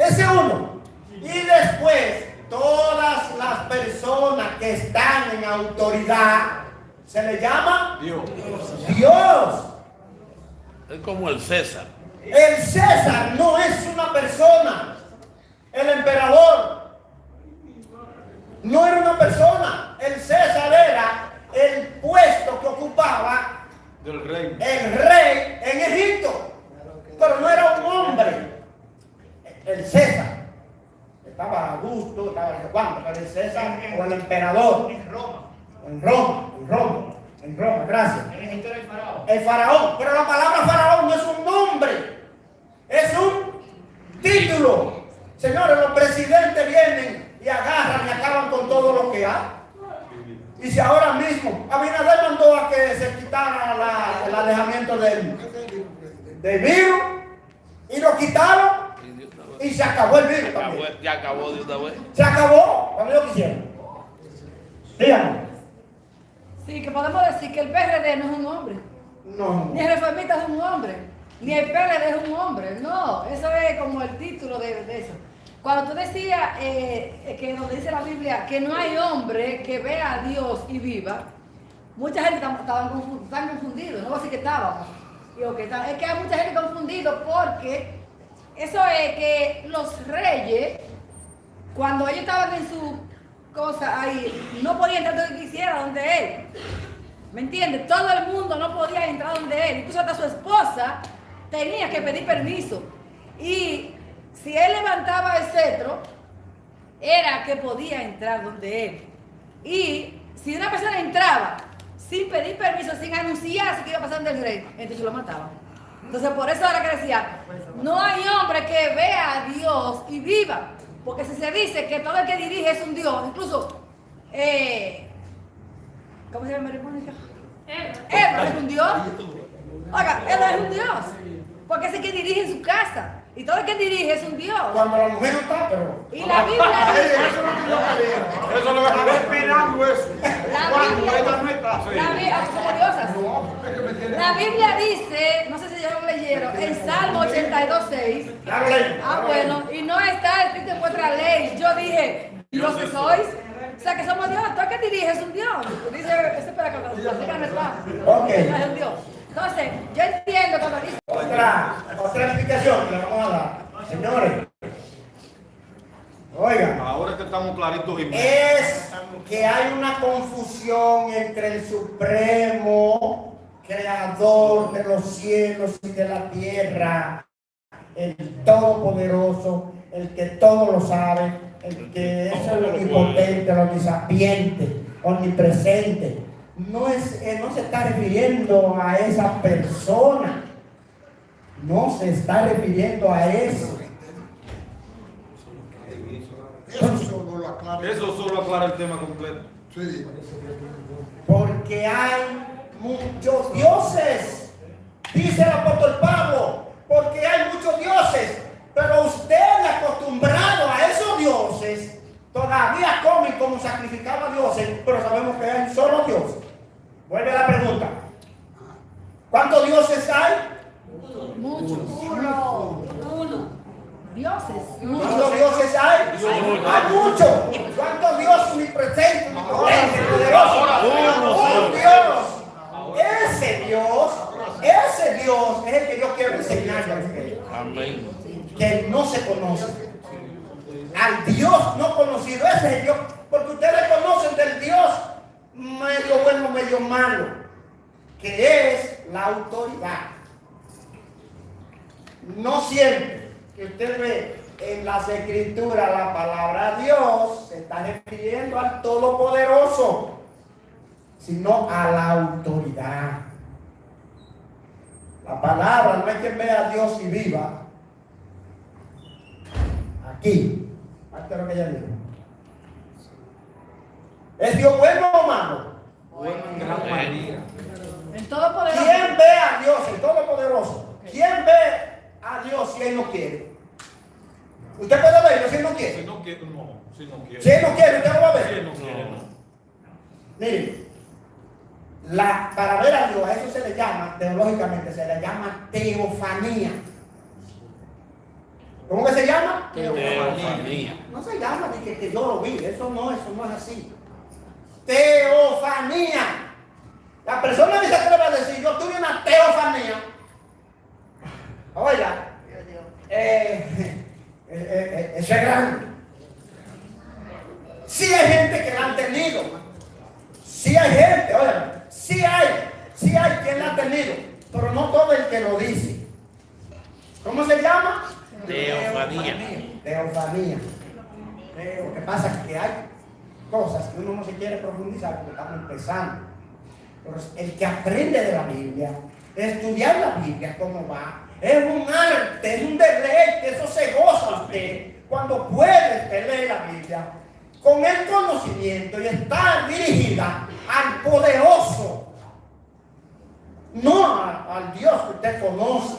Ese es uno. Y después, todas las personas que están en autoridad se le llama Dios. Es como el César. El César no es una persona. El emperador no era una persona. El César era el puesto que ocupaba Del rey. el rey en Egipto. Pero no era un hombre. El César. Estaba Augusto, estaba no sé cuánto, pero el César o el emperador. En Roma. En Roma, gracias. En Egipto era el faraón. El faraón, pero la palabra faraón no es un nombre, es un título. Señores, los presidentes vienen y agarran y acaban con todo lo que hay. Y si ahora mismo Abinader mandó a que se quitara el alejamiento del virus y lo quitaron y se acabó el virus también. Ya acabó de una vez. Se acabó cuando ellos quisieron. Díganme. Sí, que podemos decir que el PRD no es un hombre. No. Ni el reformista es un hombre. Ni el PLD es un hombre. No, eso es como el título de eso. Cuando tú decías que donde dice la Biblia que no hay hombre que vea a Dios y viva, mucha gente están confundidos. No voy a decir que estábamos. Es que hay mucha gente confundida porque eso es que los reyes, cuando ellos estaban en su cosa ahí, no podían entrar donde quisiera, donde él. ¿Me entiendes? Todo el mundo no podía entrar donde él. Incluso hasta su esposa tenía que pedir permiso. Y si él levantaba el cetro, era que podía entrar donde él. Y si una persona entraba sin pedir permiso, sin anunciarse que iba pasando el rey, entonces lo mataban. Entonces por eso ahora que decía, no hay hombre que vea a Dios y viva. Porque si se dice que todo el que dirige es un Dios, incluso, ¿cómo se llama, Mónica? Eva es un Dios. Oiga, Eva es un Dios. Porque es el que dirige en su casa. Y todo el que dirige es un Dios. Cuando la mujer no está, pero... Y la Biblia dice... Eso lo estaba esperando eso. La Biblia dice, no sé si ya lo leyeron, en Salmo 82:6. Ah, bueno, y no está escrito en vuestra ley. Yo dije, ¿dioses sois? O sea que somos Dios, todo el que dirige es un Dios. Dice, ese para que lo digan, Ok. es un Dios. Entonces, yo entiendo cuando dice... Otra explicación que le vamos a dar. Señores, oigan, Ahora que estamos claritos y es que hay una confusión entre el Supremo, Creador de los cielos y de la tierra, el Todopoderoso, el que todo lo sabe, el que es el omnipotente, el omnisapiente, omnipresente. No se está refiriendo a esa persona, no se está refiriendo a eso. eso solo aclara el tema completo. Sí. Porque hay muchos dioses, dice el apóstol Pablo, porque hay muchos dioses, pero ustedes acostumbrados a esos dioses, todavía comen como sacrificaba a dioses, pero sabemos que hay un solo Dios. Vuelve la pregunta. ¿Cuántos dioses hay? Muchos. Uno. Dioses. ¿Cuántos dioses hay? Hay muchos. ¿Cuántos dioses omnipresentes, omnipotentes, poderosos? Un Dios. Ese Dios es el que yo quiero enseñarle a ustedes. Amén. Que no se conoce. Al Dios no conocido, ese es el Dios. Porque ustedes conocen del Dios medio bueno, medio malo, que es la autoridad. No siempre que usted ve en las escrituras la palabra Dios se está refiriendo al Todopoderoso, sino a la autoridad. La palabra no hay quien vea a Dios y viva. Aquí, parte de lo que ella dijo. ¿Es Dios bueno o malo? Bueno en gran manera. El Todopoderoso. ¿Quién ve a Dios, el Todopoderoso? ¿Quién ve a Dios si Él no quiere? ¿Usted puede verlo si Él no quiere? Si no quiere, no. Si no quiere. Si Él no quiere, ¿usted lo va a Si ver? él no quiere, no. Mire, para ver a Dios, a eso se le llama, teológicamente, se le llama teofanía. ¿Cómo que se llama? Teofanía. No se llama de que yo lo vi, eso no es así. Teofanía. La persona que se atreve a decir, yo tuve una teofanía. Oiga, eso es grande. Sí hay gente que la han tenido. Sí hay gente, oiga, sí hay quien la ha tenido, pero no todo el que lo dice. ¿Cómo se llama? Teofanía. Teofanía. Lo que pasa es que hay cosas que uno no se quiere profundizar porque estamos empezando. Pero el que aprende de la Biblia, estudiar la Biblia, cómo va, es un arte, es un deleite, eso se goza usted cuando puede leer la Biblia con el conocimiento y está dirigida al poderoso, no al Dios que usted conoce.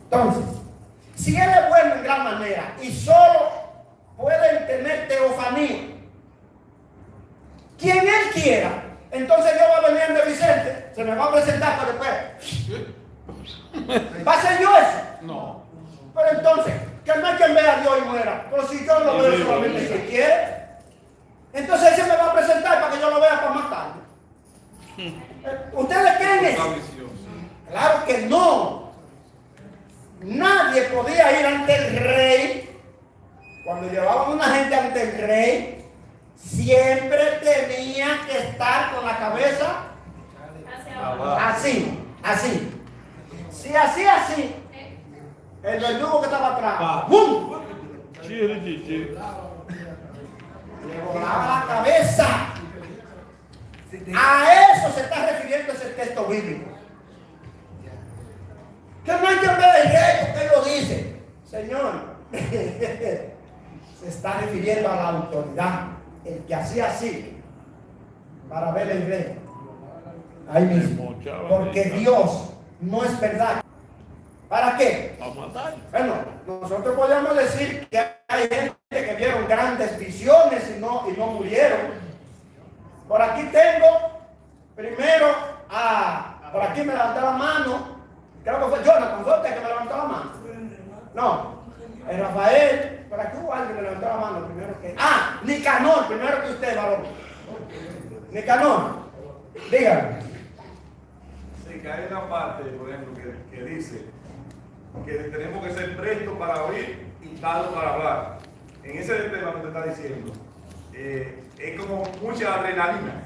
Entonces, si él es bueno en gran manera y solo pueden tener teofanía, quien él quiera, entonces Dios va a venir de Vicente, se me va a presentar para después. ¿Va a ser yo eso? No. Pero entonces, que no hay quien vea a Dios y muera. Pero si yo lo veo solamente si quiere, entonces él se me va a presentar para que yo lo vea para matarlo. ¿Ustedes creen eso? Claro que no. Nadie podía ir ante el rey. Cuando llevaban una gente ante el rey, siempre tenía que estar con la cabeza así, así. Si hacía así, el verdugo que estaba atrás, ¡bum! Le volaba la cabeza. A eso se está refiriendo ese texto bíblico. Que no hay que ver el rey, porque él lo dice. Señor, se está refiriendo a la autoridad. El que hacía así para ver el rey. Ahí mismo. Porque Dios no es verdad. ¿Para qué? Para matar. Bueno, nosotros podemos decir que hay gente que vieron grandes visiones y no murieron. Por aquí tengo primero por aquí me levantó la mano. Creo que fue Jonathan, ¿fue usted que me levantó la mano? No, Rafael, por aquí hubo alguien que me levantó la mano primero que. Nicanor, primero que usted, varón. Nicanor, dígame. Sí, que hay una parte, por ejemplo, que dice que tenemos que ser prestos para oír y tardos para hablar. En ese tema que te está diciendo, es como mucha adrenalina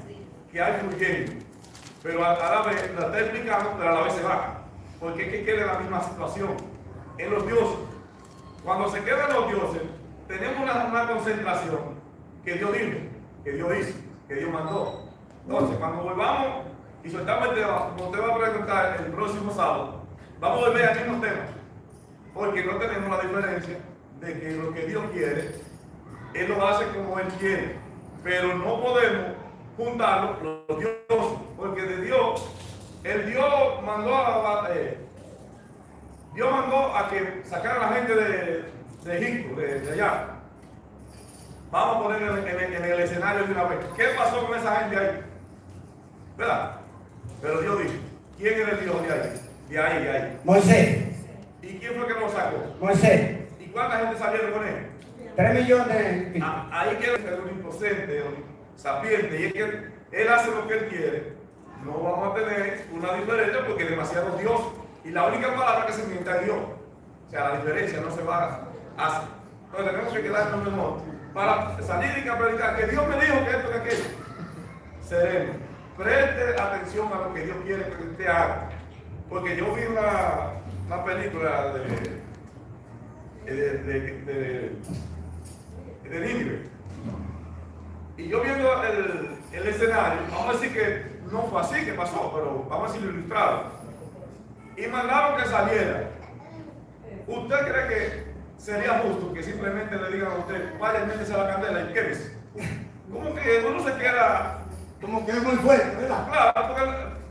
que hay fluyendo, pero a la vez la está explicando, pero a la vez se baja, porque es que queda en la misma situación. En los dioses, cuando se quedan los dioses, tenemos una concentración que Dios dijo, que Dios hizo, que Dios mandó. Entonces, cuando volvamos y soltamos el tema, como usted va a preguntar el próximo sábado, vamos a volver al mismo tema, porque no tenemos la diferencia de que lo que Dios quiere, Él lo hace como Él quiere, pero no podemos juntar los dioses, porque de Dios, Dios mandó a que sacara a la gente de Egipto, de allá. Vamos a poner en el escenario de una vez. ¿Qué pasó con esa gente ahí? ¿Verdad? Pero Dios dijo, ¿quién era el Dios de ahí? De ahí. Moisés. ¿Y quién fue que lo sacó? Moisés. ¿Y cuánta gente salieron con él? 3 millones. Ahí queda el omnipotente, sapiente, y es que Él hace lo que Él quiere. No vamos a tener una diferencia porque es demasiado Dios. Y la única palabra que se inventa es Dios. O sea, la diferencia no se va a hacer. Entonces tenemos que quedarnos mejor para salir y predicar que Dios me dijo que esto que aquello. Sereno. Preste atención a lo que Dios quiere que usted haga. Porque yo vi una película de Nínive. Y yo viendo el escenario, vamos a decir que no fue así que pasó, pero vamos a decirlo ilustrado. Y mandaron que saliera. ¿Usted cree que sería justo que simplemente le digan a usted, vaya, métese a la candela y quédese? Como que uno se queda. Como que es muy fuerte, ¿verdad? Claro, porque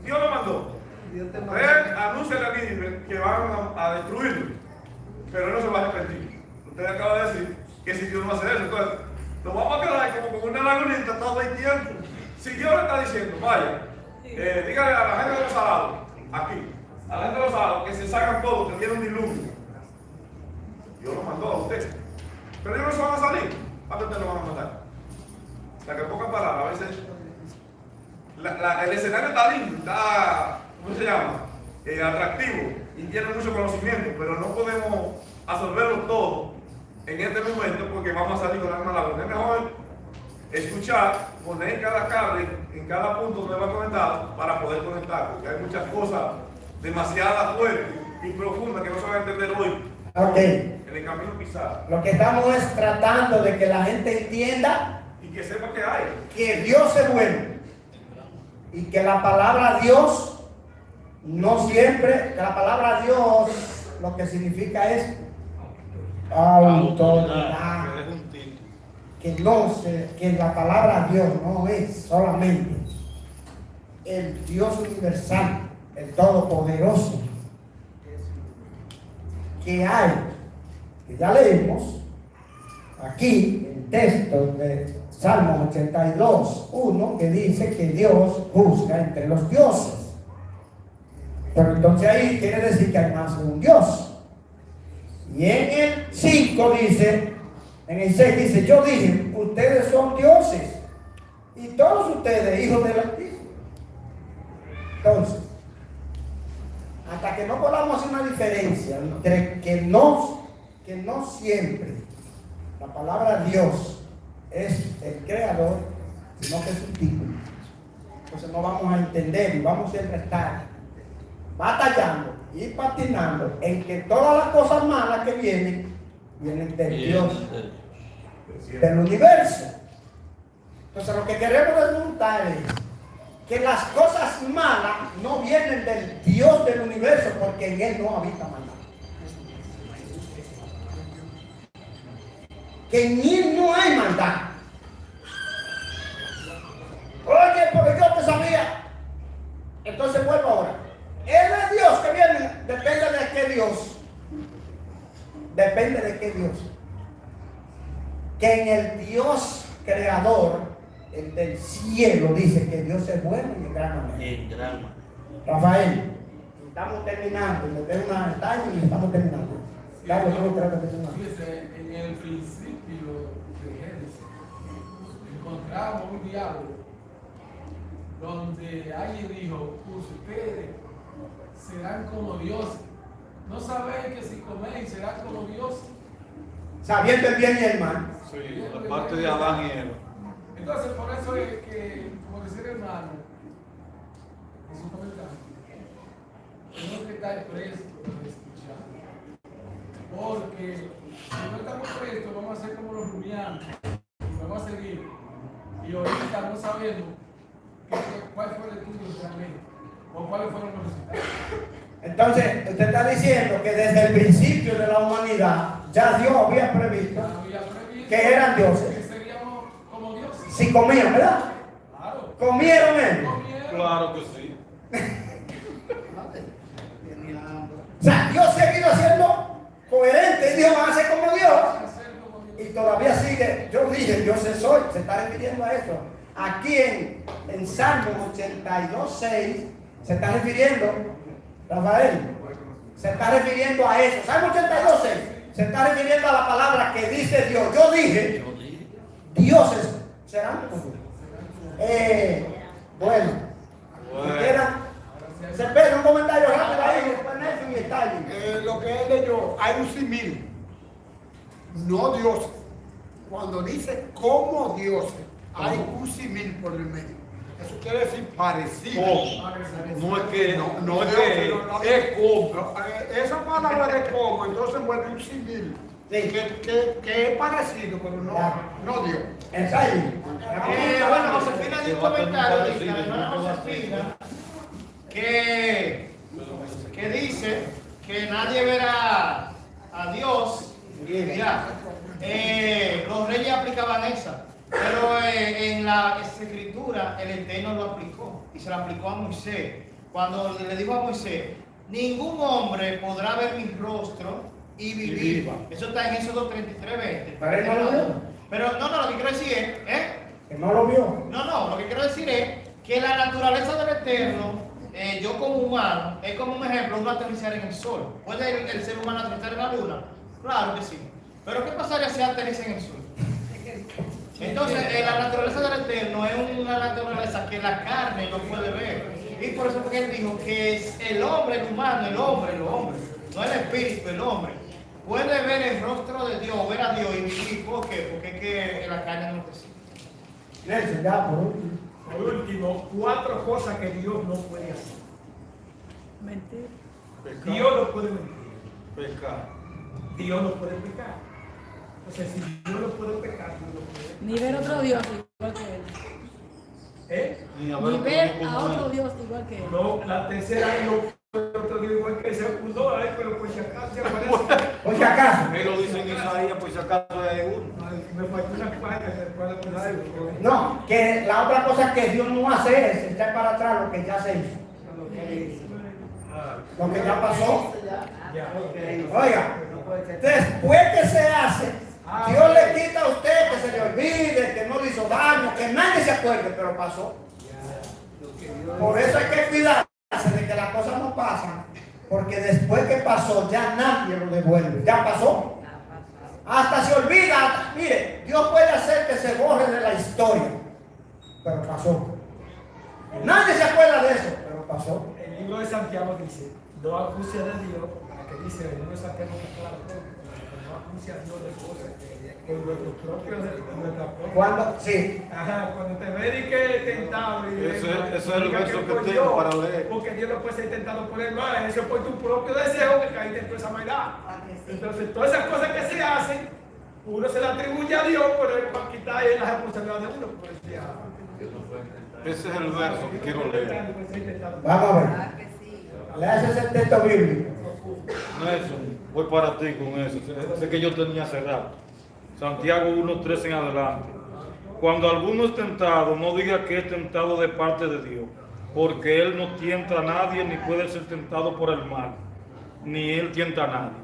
Dios lo mandó. Él anuncia a Nínive que van a destruirlo, pero él no se va a arrepentir. Usted acaba de decir que si Dios no hace eso, entonces nos vamos a quedar como con una lagunita todo el tiempo. Si Dios le está diciendo, vaya, dígale a la gente de los salados, aquí, a la gente de los salados, que se salgan todos, que tienen un diluvio. Dios lo mandó a usted. Pero ellos no se van a salir. ¿Para qué ustedes lo van a matar? O sea, que en pocas palabras, a veces el escenario está lindo, está, ¿cómo se llama? Atractivo y tiene mucho conocimiento, pero no podemos absorberlo todo en este momento porque vamos a salir con la misma labor. Es mejor escuchar, poner cada cable en cada punto donde va conectado para poder conectar, porque hay muchas cosas demasiado fuertes y profundas que no se van a entender hoy. Ok. En el camino pisado. Lo que estamos es tratando de que la gente entienda Y que sepa que hay. que Dios es bueno y que la palabra Dios no siempre, que la palabra Dios lo que significa es autoridad. Que la palabra Dios no es solamente el Dios universal, el todopoderoso, que hay, que ya leímos aquí el texto de Salmo 82, 1, que dice que Dios juzga entre los dioses. Pero entonces ahí quiere decir que hay más de un Dios. Y en el 5 dice, en el 6 dice, yo dije, ustedes son dioses y todos ustedes hijos del Altísimo. Entonces, hasta que no podamos hacer una diferencia entre que no siempre la palabra Dios es el creador, sino que es un título. Entonces no vamos a entender y vamos siempre a estar batallando y patinando en que todas las cosas malas que vienen del Dios, del universo. Entonces lo que queremos desmontar es que las cosas malas no vienen del Dios del universo, porque en Él no habita maldad. Que en Él no hay maldad. Oye, porque yo te sabía. Entonces vuelvo ahora. Ese Dios que viene, depende de qué Dios. Depende de qué Dios. Que en el Dios creador, el del cielo, dice que Dios es bueno y en gran manera. Rafael, estamos terminando. Me tengo una detalle y estamos terminando. Carlos, ¿cómo trata de terminar? Fíjese, en el principio de Génesis encontramos un diálogo donde alguien dijo, ustedes serán como dioses. ¿No sabéis que si coméis serán como dioses? Sabiendo el bien y el mal. Sí, la parte de Adán y Eva. Entonces, por eso es que, como decía el hermano, en su comentario, tenemos que estar prestos a escuchar. Porque si no estamos prestos, vamos a ser como los rumiantes, vamos a seguir. Y ahorita no sabemos cuál fue el estudio realmente, o cuáles fueron los resultados. Entonces, usted está diciendo que desde el principio de la humanidad ya Dios había previsto que eran dioses. Que seríamos como dioses. Si comían, ¿verdad? Claro. ¿Comieron él? Claro que sí. O sea, Dios seguido siendo coherente y dijo, van a ser como Dios. Y todavía sigue, yo dije, Dios soy, se está refiriendo a eso. Aquí en Salmo 82:6 se está refiriendo, Rafael, se está refiriendo a eso. Salmo 82:6 se está refiriendo a la palabra que dice Dios. Yo dije, dioses serán como Dios. Bueno, se espera un comentario rápido ahí, después Nelson y Stalin. Lo que él leyó, hay un simil, no Dios. Cuando dice como Dios, hay un simil por el medio. Eso quiere decir parecido. No es que, No, es que es como. Esa palabra de como, entonces vuelve un simil. Que es parecido, pero no Dios. Bueno, Josefina dio un comentario, dice, la hermana Josefina, que dice que nadie verá a Dios. Mira, los reyes aplicaban esa, pero en la escritura el Eterno lo aplicó y se lo aplicó a Moisés. Cuando le dijo a Moisés, ningún hombre podrá ver mi rostro y vivir. Eso está en Éxodo 33:20. Pero él no lo vio. Pero no, lo que quiero decir es, Que no lo vio. No, lo que quiero decir es que la naturaleza del Eterno, yo como humano, es como un ejemplo, uno aterrizar en el sol. ¿Puede el ser humano aterrizar en la luna? Claro que sí. Pero ¿qué pasaría si aterriza en el sur? Entonces, la naturaleza del Eterno es una naturaleza que la carne no puede ver. Y por eso porque él dijo que es el hombre, el humano, el hombre, no el espíritu, el hombre, puede ver el rostro de Dios, ver a Dios y vivir. ¿Por qué? Porque es que la carne no recibe. Nelson, ya, por último. Por último, 4 cosas que Dios no puede hacer. Mentir. Dios no puede mentir. Pecar. Dios no puede pecar. O sea, si Dios no puede pecar, Dios no puede. Ni ver otro Dios igual que él. Ni ver a otro Dios igual que él. No, la tercera es no ver otro Dios igual que él. Se pudo, pero por si acaso se aparece. Por si acaso. Él lo dice en Isaías, por si acaso es uno. Me faltó una página, se puede poner. No, que la otra cosa que Dios no hace es echar para atrás lo que ya se hizo. Lo que ya pasó. Oiga, después que se hace, Dios le quita a usted que se le olvide, que no le hizo daño, que nadie se acuerde, pero pasó. Por eso hay que cuidarse de que las cosas no pasan, porque después que pasó ya nadie lo devuelve. Ya pasó. Hasta se olvida. Mire, Dios puede hacer que se borre de la historia, pero pasó. Nadie se acuerda de eso, pero pasó. El libro de Santiago dice, no acuse a Dios, para que dice, no nos saquemos claro, no acuse a Dios de cosas con nuestro propio nuestra propia. Cuando, sí. Ajá, cuando te ve que tentado y Ese es el verso que tengo para leer. Porque Dios no puede ser tentado por el mal, eso es por tu propio deseo que caíste en toda esa maldad. Entonces, todas esas cosas que se hacen, uno se las atribuye a Dios, pero él para quitar la responsabilidad de uno. Pues, Ese es el verso que quiero leer. Vamos a ver. Leas ese texto bíblico. Nelson, voy para ti con eso. Sé que yo tenía cerrado. Santiago 1:3 en adelante. Cuando alguno es tentado, no diga que es tentado de parte de Dios, porque Él no tienta a nadie ni puede ser tentado por el mal, ni Él tienta a nadie,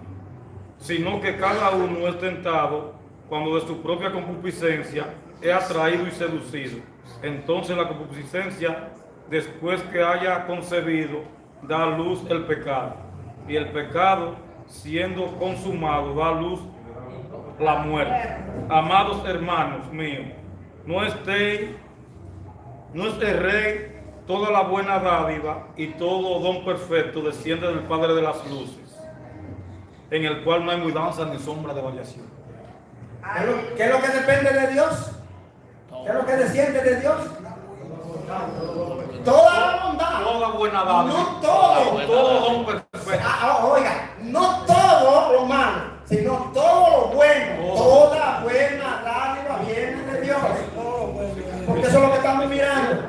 sino que cada uno es tentado cuando de su propia concupiscencia es atraído y seducido. Entonces la concupiscencia, después que haya concebido, da a luz el pecado, y el pecado, siendo consumado, da a luz la muerte. Amados hermanos míos, no erréis, toda la buena dádiva y todo don perfecto desciende del Padre de las luces, en el cual no hay mudanza ni sombra de variación. ¿Qué es lo que depende de Dios? ¿Qué es lo que desciende de Dios? Toda la bondad. Toda buena dádiva. No todo. Todo don perfecto. Oiga, no todo lo malo, sino todo lo bueno. Toda buena dádiva viene de Dios. Porque eso es lo que estamos mirando.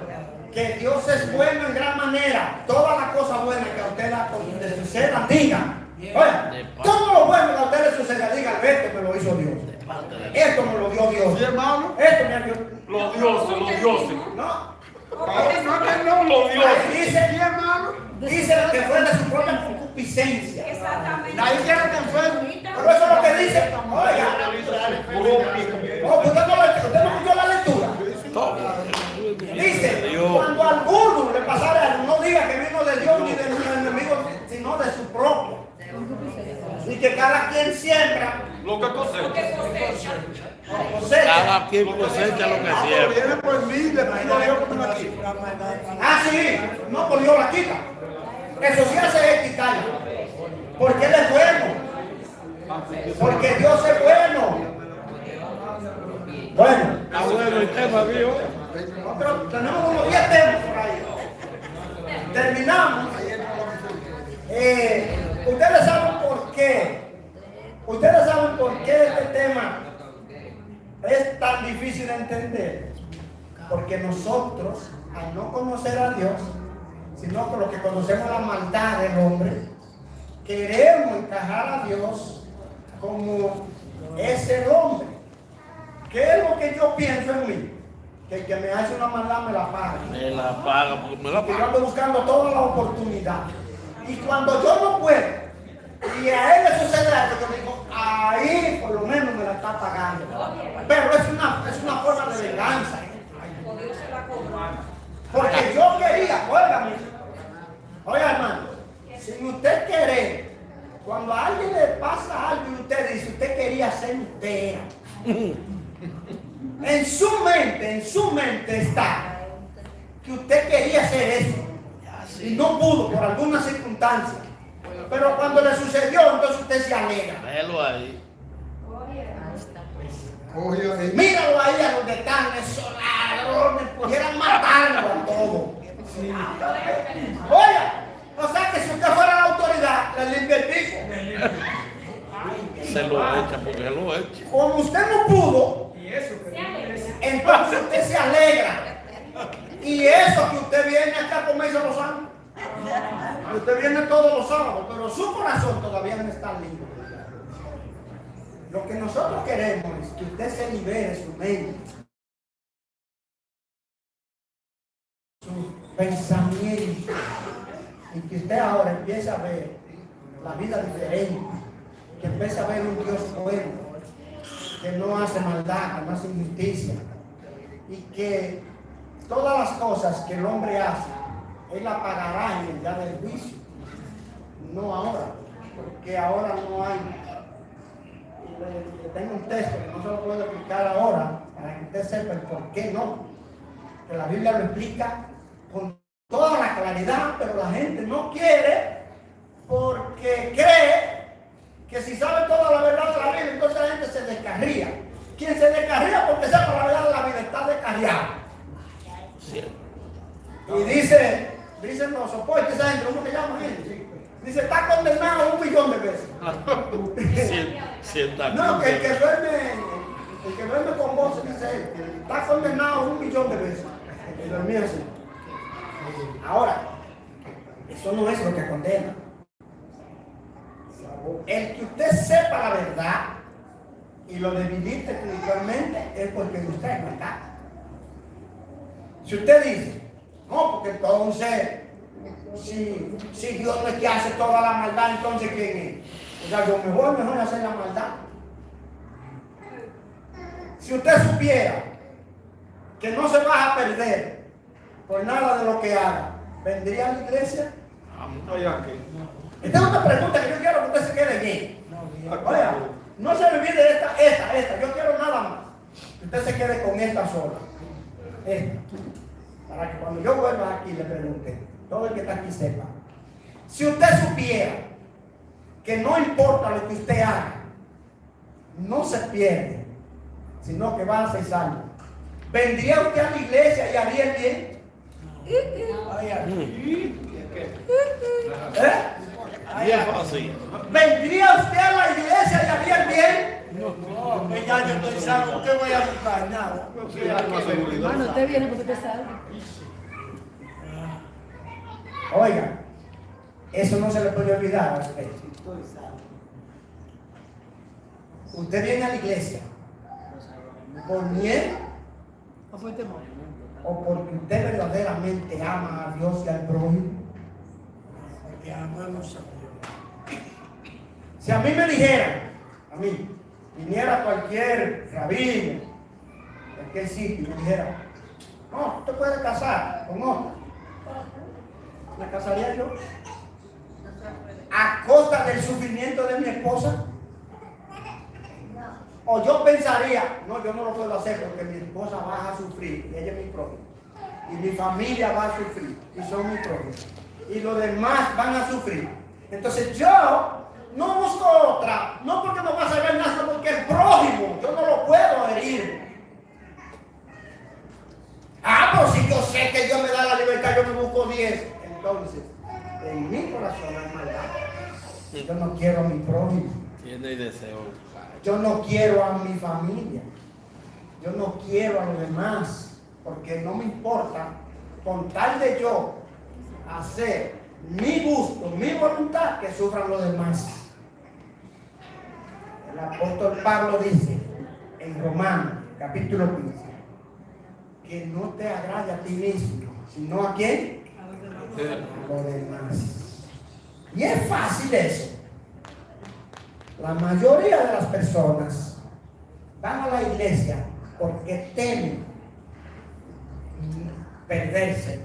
Que Dios es bueno en gran manera. Todas las cosas buenas que a usted le sucedan, digan. Oiga, todo lo bueno que a usted le suceda, digan, esto me lo hizo Dios. Esto me lo dio Dios. Sí, hermano. Esto me dio. Los dioses. No. No, los dioses. Dice que fue de su propia concupiscencia. Exactamente. Ahí tiene que enfermo. Pero eso es lo que dice. Oiga. ¿Usted no escuchó la lectura? Dice, cuando a alguno le pasara algo, no diga que vino de Dios ni de nuestro enemigo, sino de su propio. Y que cada quien siembra lo que cosecha. Cada quien cosecha lo que siembra. Viene por mí, después lo Dios como aquí. Ah, sí, no, por Dios la quita. Eso sí hace es quitarla. Porque Él es bueno. Porque Dios es bueno. Bueno. Está bueno el tema, mío. Pero tenemos como 10 temas por ahí. Terminamos. Ustedes saben por qué. Ustedes saben por qué este tema es tan difícil de entender. Porque nosotros, al no conocer a Dios, sino que lo que conocemos la maldad del hombre, queremos encajar a Dios como es el hombre. ¿Qué es lo que yo pienso en mí? Que el que me hace una maldad me la paga. Me la paga, porque me la Yo paga. ando buscando toda la oportunidad. Y cuando yo no puedo, y a él le sucede algo, yo digo, ahí por lo menos me la está pagando. Pero es una forma de venganza. Porque yo quería, oiga hermano, si usted quiere, cuando a alguien le pasa algo y usted dice, ser entera. En su mente está que usted quería hacer eso y no pudo por alguna circunstancia. Pero cuando le sucedió, entonces usted se alegra. Velo ahí. Míralo ahí a donde están esos ladrones, pudieran matarlo a todos. Oiga, o sea que si usted fuera la autoridad, le limpia el piso. Se lo echa porque se lo echa. Como usted no pudo, entonces usted se alegra. Y eso que usted viene acá a comerse los sábados. Usted viene todos los sábados, pero su corazón todavía no está libre. Lo que nosotros queremos es que usted se libere su mente, su pensamiento, y que usted ahora empiece a ver la vida diferente, que empiece a ver un Dios bueno, que no hace maldad, que no hace injusticia, y que todas las cosas que el hombre hace, él la pagará en el día del juicio, no ahora, porque ahora no hay. Tengo un texto que no se lo puedo explicar ahora, para que usted sepa el por qué no, que la Biblia lo explica con toda la claridad, pero la gente no quiere porque cree que si sabe toda la verdad de la Biblia, entonces la gente se descarría. Quien se descarría porque sepa la verdad de la Biblia está descarriado. Y dicen los soportes, esa gente, ¿cómo se llama gente? Dice, está condenado 1.000.000 de veces. No, que el que duerme con vos, dice él, está condenado 1.000.000 de veces. Y dormía así. Ahora, eso no es lo que condena. El que usted sepa la verdad y lo debilite espiritualmente es porque usted no está. Si usted dice, no, porque entonces, si Dios no es que hace toda la maldad, entonces ¿quién es? O sea, lo mejor es hacer la maldad. Si usted supiera que no se va a perder por nada de lo que haga, ¿vendría a la iglesia? Esta es una pregunta que yo quiero que usted se quede bien. Oiga, no se olvide esta. Yo quiero nada más. Que usted se quede con esta sola. Esta. Para que cuando yo vuelva aquí le pregunte, todo el que está aquí sepa. Si usted supiera que no importa lo que usted haga, no se pierde, sino que va a ser salvo, ¿vendría usted a la iglesia y haría el bien? Bien fácil. ¿Vendría usted a la iglesia y haría el bien? No, que ya yo estoy salvo, ¿qué voy a buscar? Nada. Hermano, usted viene porque usted sabe. Oiga, eso no se le puede olvidar a usted. Usted viene a la iglesia por miedo ¿O por temor? o porque usted verdaderamente ama a Dios y al prójimo. Porque amamos a Dios. Si a mí me dijeran, viniera cualquier rabino, cualquier sitio, y me dijera, no, usted puede casar con otro, ¿me casaría yo? ¿A costa del sufrimiento de mi esposa? O yo pensaría, no, yo no lo puedo hacer porque mi esposa va a sufrir, y ella es mi prójimo, y mi familia va a sufrir, y son mi prójimo, y los demás van a sufrir. Entonces yo no busco otra, no porque no va a saber nada, sino porque el prójimo, yo no lo puedo herir. Pero si yo sé que Dios me da la libertad, yo me busco 10. Entonces, en mi corazón hay maldad. Yo no quiero a mi prójimo. Tiene deseo. Yo no quiero a mi familia. Yo no quiero a los demás. Porque no me importa, con tal de yo hacer mi gusto, mi voluntad, que sufran los demás. El apóstol Pablo dice en Romanos, capítulo 15, que no te agrade a ti mismo, sino a quién? A los demás. Y es fácil eso. La mayoría de las personas van a la iglesia porque temen perderse,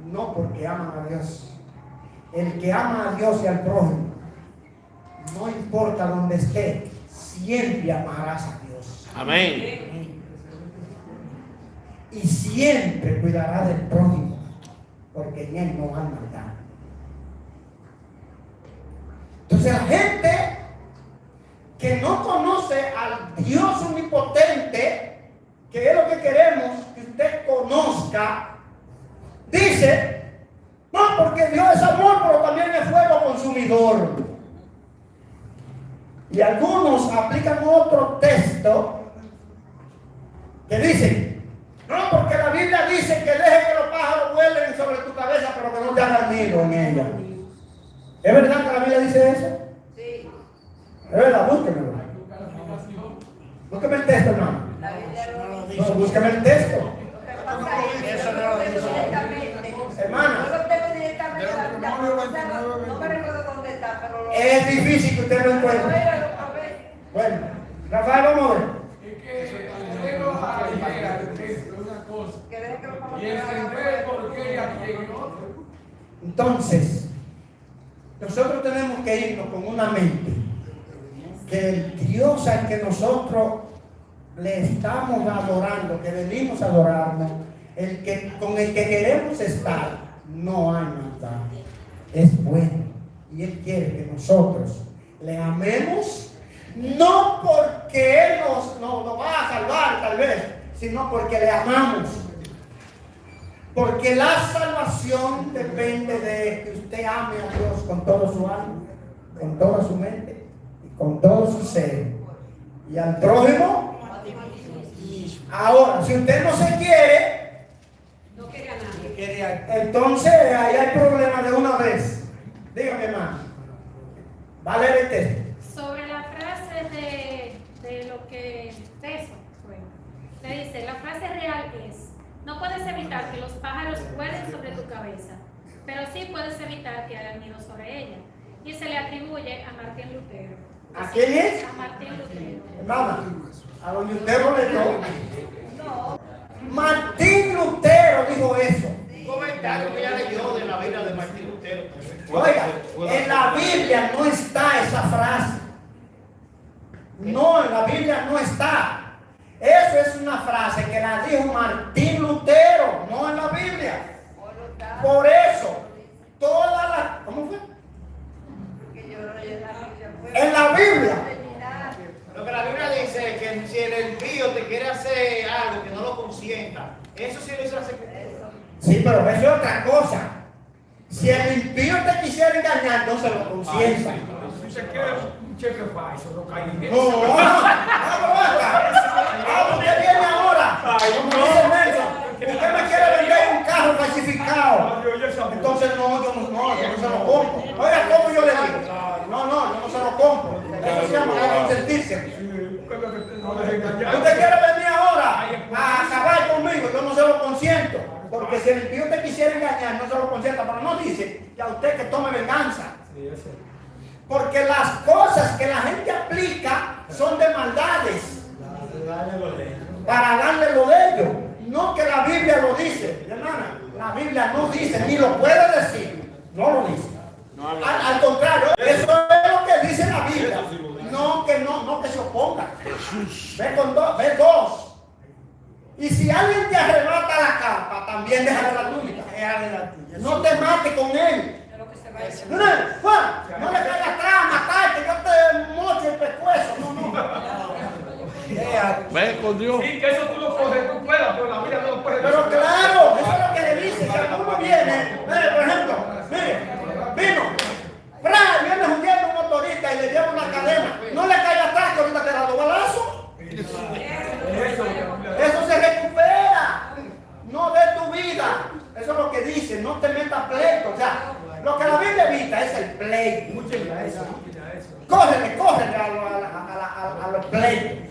no porque aman a Dios. El que ama a Dios y al prójimo, no importa dónde esté, siempre amarás a Dios. Amén. Y siempre cuidarás del prójimo, porque en él no hay maldad. Entonces la gente que no conoce al Dios omnipotente, que es lo que queremos que usted conozca, dice, no, porque Dios es amor, pero también es fuego consumidor. Y algunos aplican otro texto que dice, no, porque la Biblia dice que deje que los pájaros vuelen sobre tu cabeza, pero que no te hagan nido en ella. ¿Es verdad que la Biblia dice eso? Sí. Es verdad, búsquemelo. Búsqueme el texto, hermano. La Biblia lo dice. No, búsqueme el texto. Lo que pasa es que yo no lo tengo directamente. Hermano. No lo tengo directamente. No me recuerdo dónde está, pero lo... Es difícil que usted lo encuentre. Bueno, Rafael, vamos a ver. Es que luego a la idea del texto es una cosa. Y entender por qué aquí en otro. Entonces, nosotros tenemos que irnos con una mente que el Dios al que nosotros le estamos adorando, que venimos a adorarnos, con el que queremos estar, no hay maldad. Es bueno. Y Él quiere que nosotros le amemos, no porque Él nos va a salvar tal vez, sino porque le amamos. Porque la salvación depende de que usted ame a Dios con todo su alma, con toda su mente y con todo su ser. Y al prójimo. Ahora, si usted no se quiere, No quiere a nadie. entonces ahí hay problema de una vez. Dígame, hermano. Va a leer el texto. Sobre la frase de lo que eso fue, le dice, la frase real es, no puedes evitar que los pájaros vuelen sobre tu cabeza, pero sí puedes evitar que hagan nido sobre ella. Y se le atribuye a Martín Lutero. ¿A quién es? A Martín Lutero. Hermana, a don Lutero leyó. No. Martín Lutero dijo eso. Un comentario que ya leyó de la Biblia de Martín Lutero. Oiga, en la Biblia no está esa frase. No, en la Biblia no está. Eso es una frase que la dijo Martín Lutero, no en la Biblia. Por eso, todas las... ¿Cómo fue? En la Biblia. Lo que la Biblia dice es que si el impío te quiere hacer algo que no lo consienta, eso sí lo hizo hacer. Sí, pero eso es otra cosa. Si el impío te quisiera engañar, no se lo consienta. Si se quiere un cheque falso, no cae en eso. No, usted viene ahora. Como dice Nelson, usted me quiere vender un carro falsificado. Entonces no, yo no se lo compro. Oiga, ¿cómo yo le digo? No, yo no se lo compro. Eso se llama consentirse. Usted quiere venir ahora a acabar conmigo, yo no se lo consiento. Porque si el impío te quisiera engañar, no se lo consienta. Pero no dice que a usted que tome venganza. Porque las cosas que la gente aplica son de maldades. Para darle lo de ellos. No que la Biblia lo dice. Hermana, la Biblia no dice, ni lo puede decir. No lo dice. Al contrario, eso es lo que dice la Biblia. No que se oponga. Ve dos. Y si alguien te arrebata la capa, también déjale la túnica. No te mates con él. No le caigas atrás, matarte, yo te mocho el pescuezo. Ve con Dios. Sí, que eso tú lo coges, tú puedas, pero la vida no lo puedes. Pero claro, eso es lo que le dice. Si alguno viene, mire, por ejemplo, vino, viene hundiendo un motorista y le lleva una cadena. No le caiga atrás que ahorita te da dos balazos. Eso se recupera. No de tu vida. Eso es lo que dice. No te metas pleito. O sea, lo que la Biblia evita es el pleito. Córrele a los pleitos.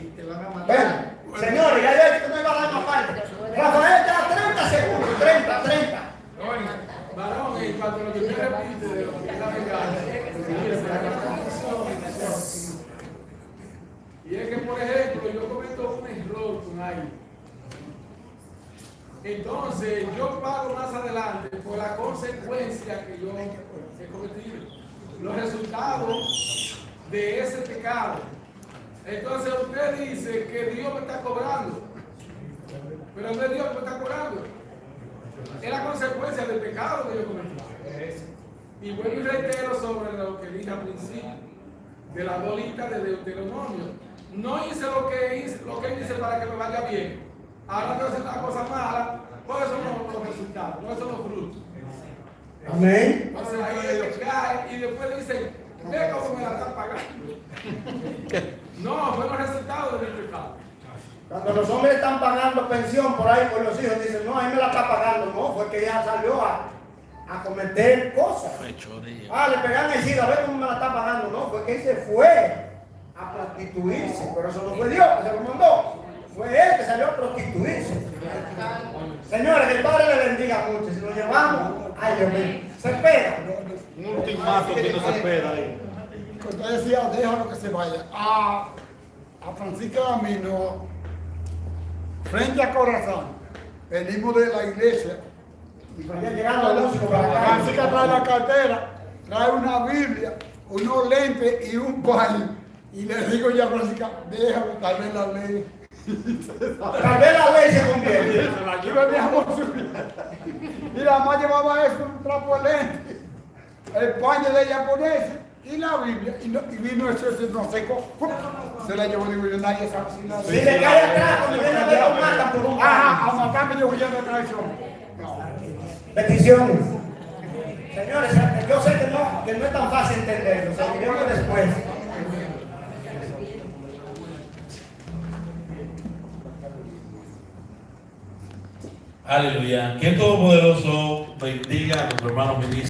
Bueno, señores, ya que no iba a dar más parte. Rafael está 30 segundos. 30. Varón, en cuanto a lo que usted repite de lo que es la venganza, y es que, por ejemplo, yo cometo un error con alguien. Entonces, yo pago más adelante por la consecuencia que yo he cometido. Los resultados de ese pecado. Entonces usted dice que Dios me está cobrando, pero no es Dios que me está cobrando, es la consecuencia del pecado que yo cometí. Y vuelvo y reitero sobre lo que dije al principio, de la bolita de Deuteronomio. No hice lo que hice para que me vaya bien. Ahora tengo que hacer una cosa mala, ¿cuáles son los resultados? ¿Cuáles son los frutos? Amén. Entonces ahí es que cae y después le dicen, ve cómo me la están pagando. No, fue los resultados de mi pecado. Cuando los hombres están pagando pensión por ahí por los hijos, dicen, no, ahí me la está pagando. No, fue que ella salió a cometer cosas. Le pegan el SIDA, a ver cómo me la está pagando. No, fue que él se fue a prostituirse, pero eso no fue Dios que se lo mandó. Fue él que salió a prostituirse. Señores, que el Padre le bendiga mucho. Si lo llevamos, ay Dios mío, se espera. Un ultimato que no se espera ahí. Usted decía, déjalo que se vaya. A Francisco Camino, frente a Corazón, venimos de la iglesia. Llegando al músico para acá. Francisca trae la cartera, trae una Biblia, unos lentes y un paño. Y le digo ya a Francisca, déjalo, tal vez la ley. Tal vez la ley se conviene. Aquí veníamos subiendo. Y la mamá llevaba eso, un trapo de lente, el paño de japonés y la Biblia. Y vino eso no seco. Se la llevó, digo yo, nadie sabe si la Si le cae atrás, cuando viene a ver, lo matan por un a matarme yo huyendo de traición. Peticiones. Señores, yo sé que no es tan fácil entenderlo. Seguiremos después. Aleluya. Que el Todopoderoso bendiga a nuestro hermano ministro.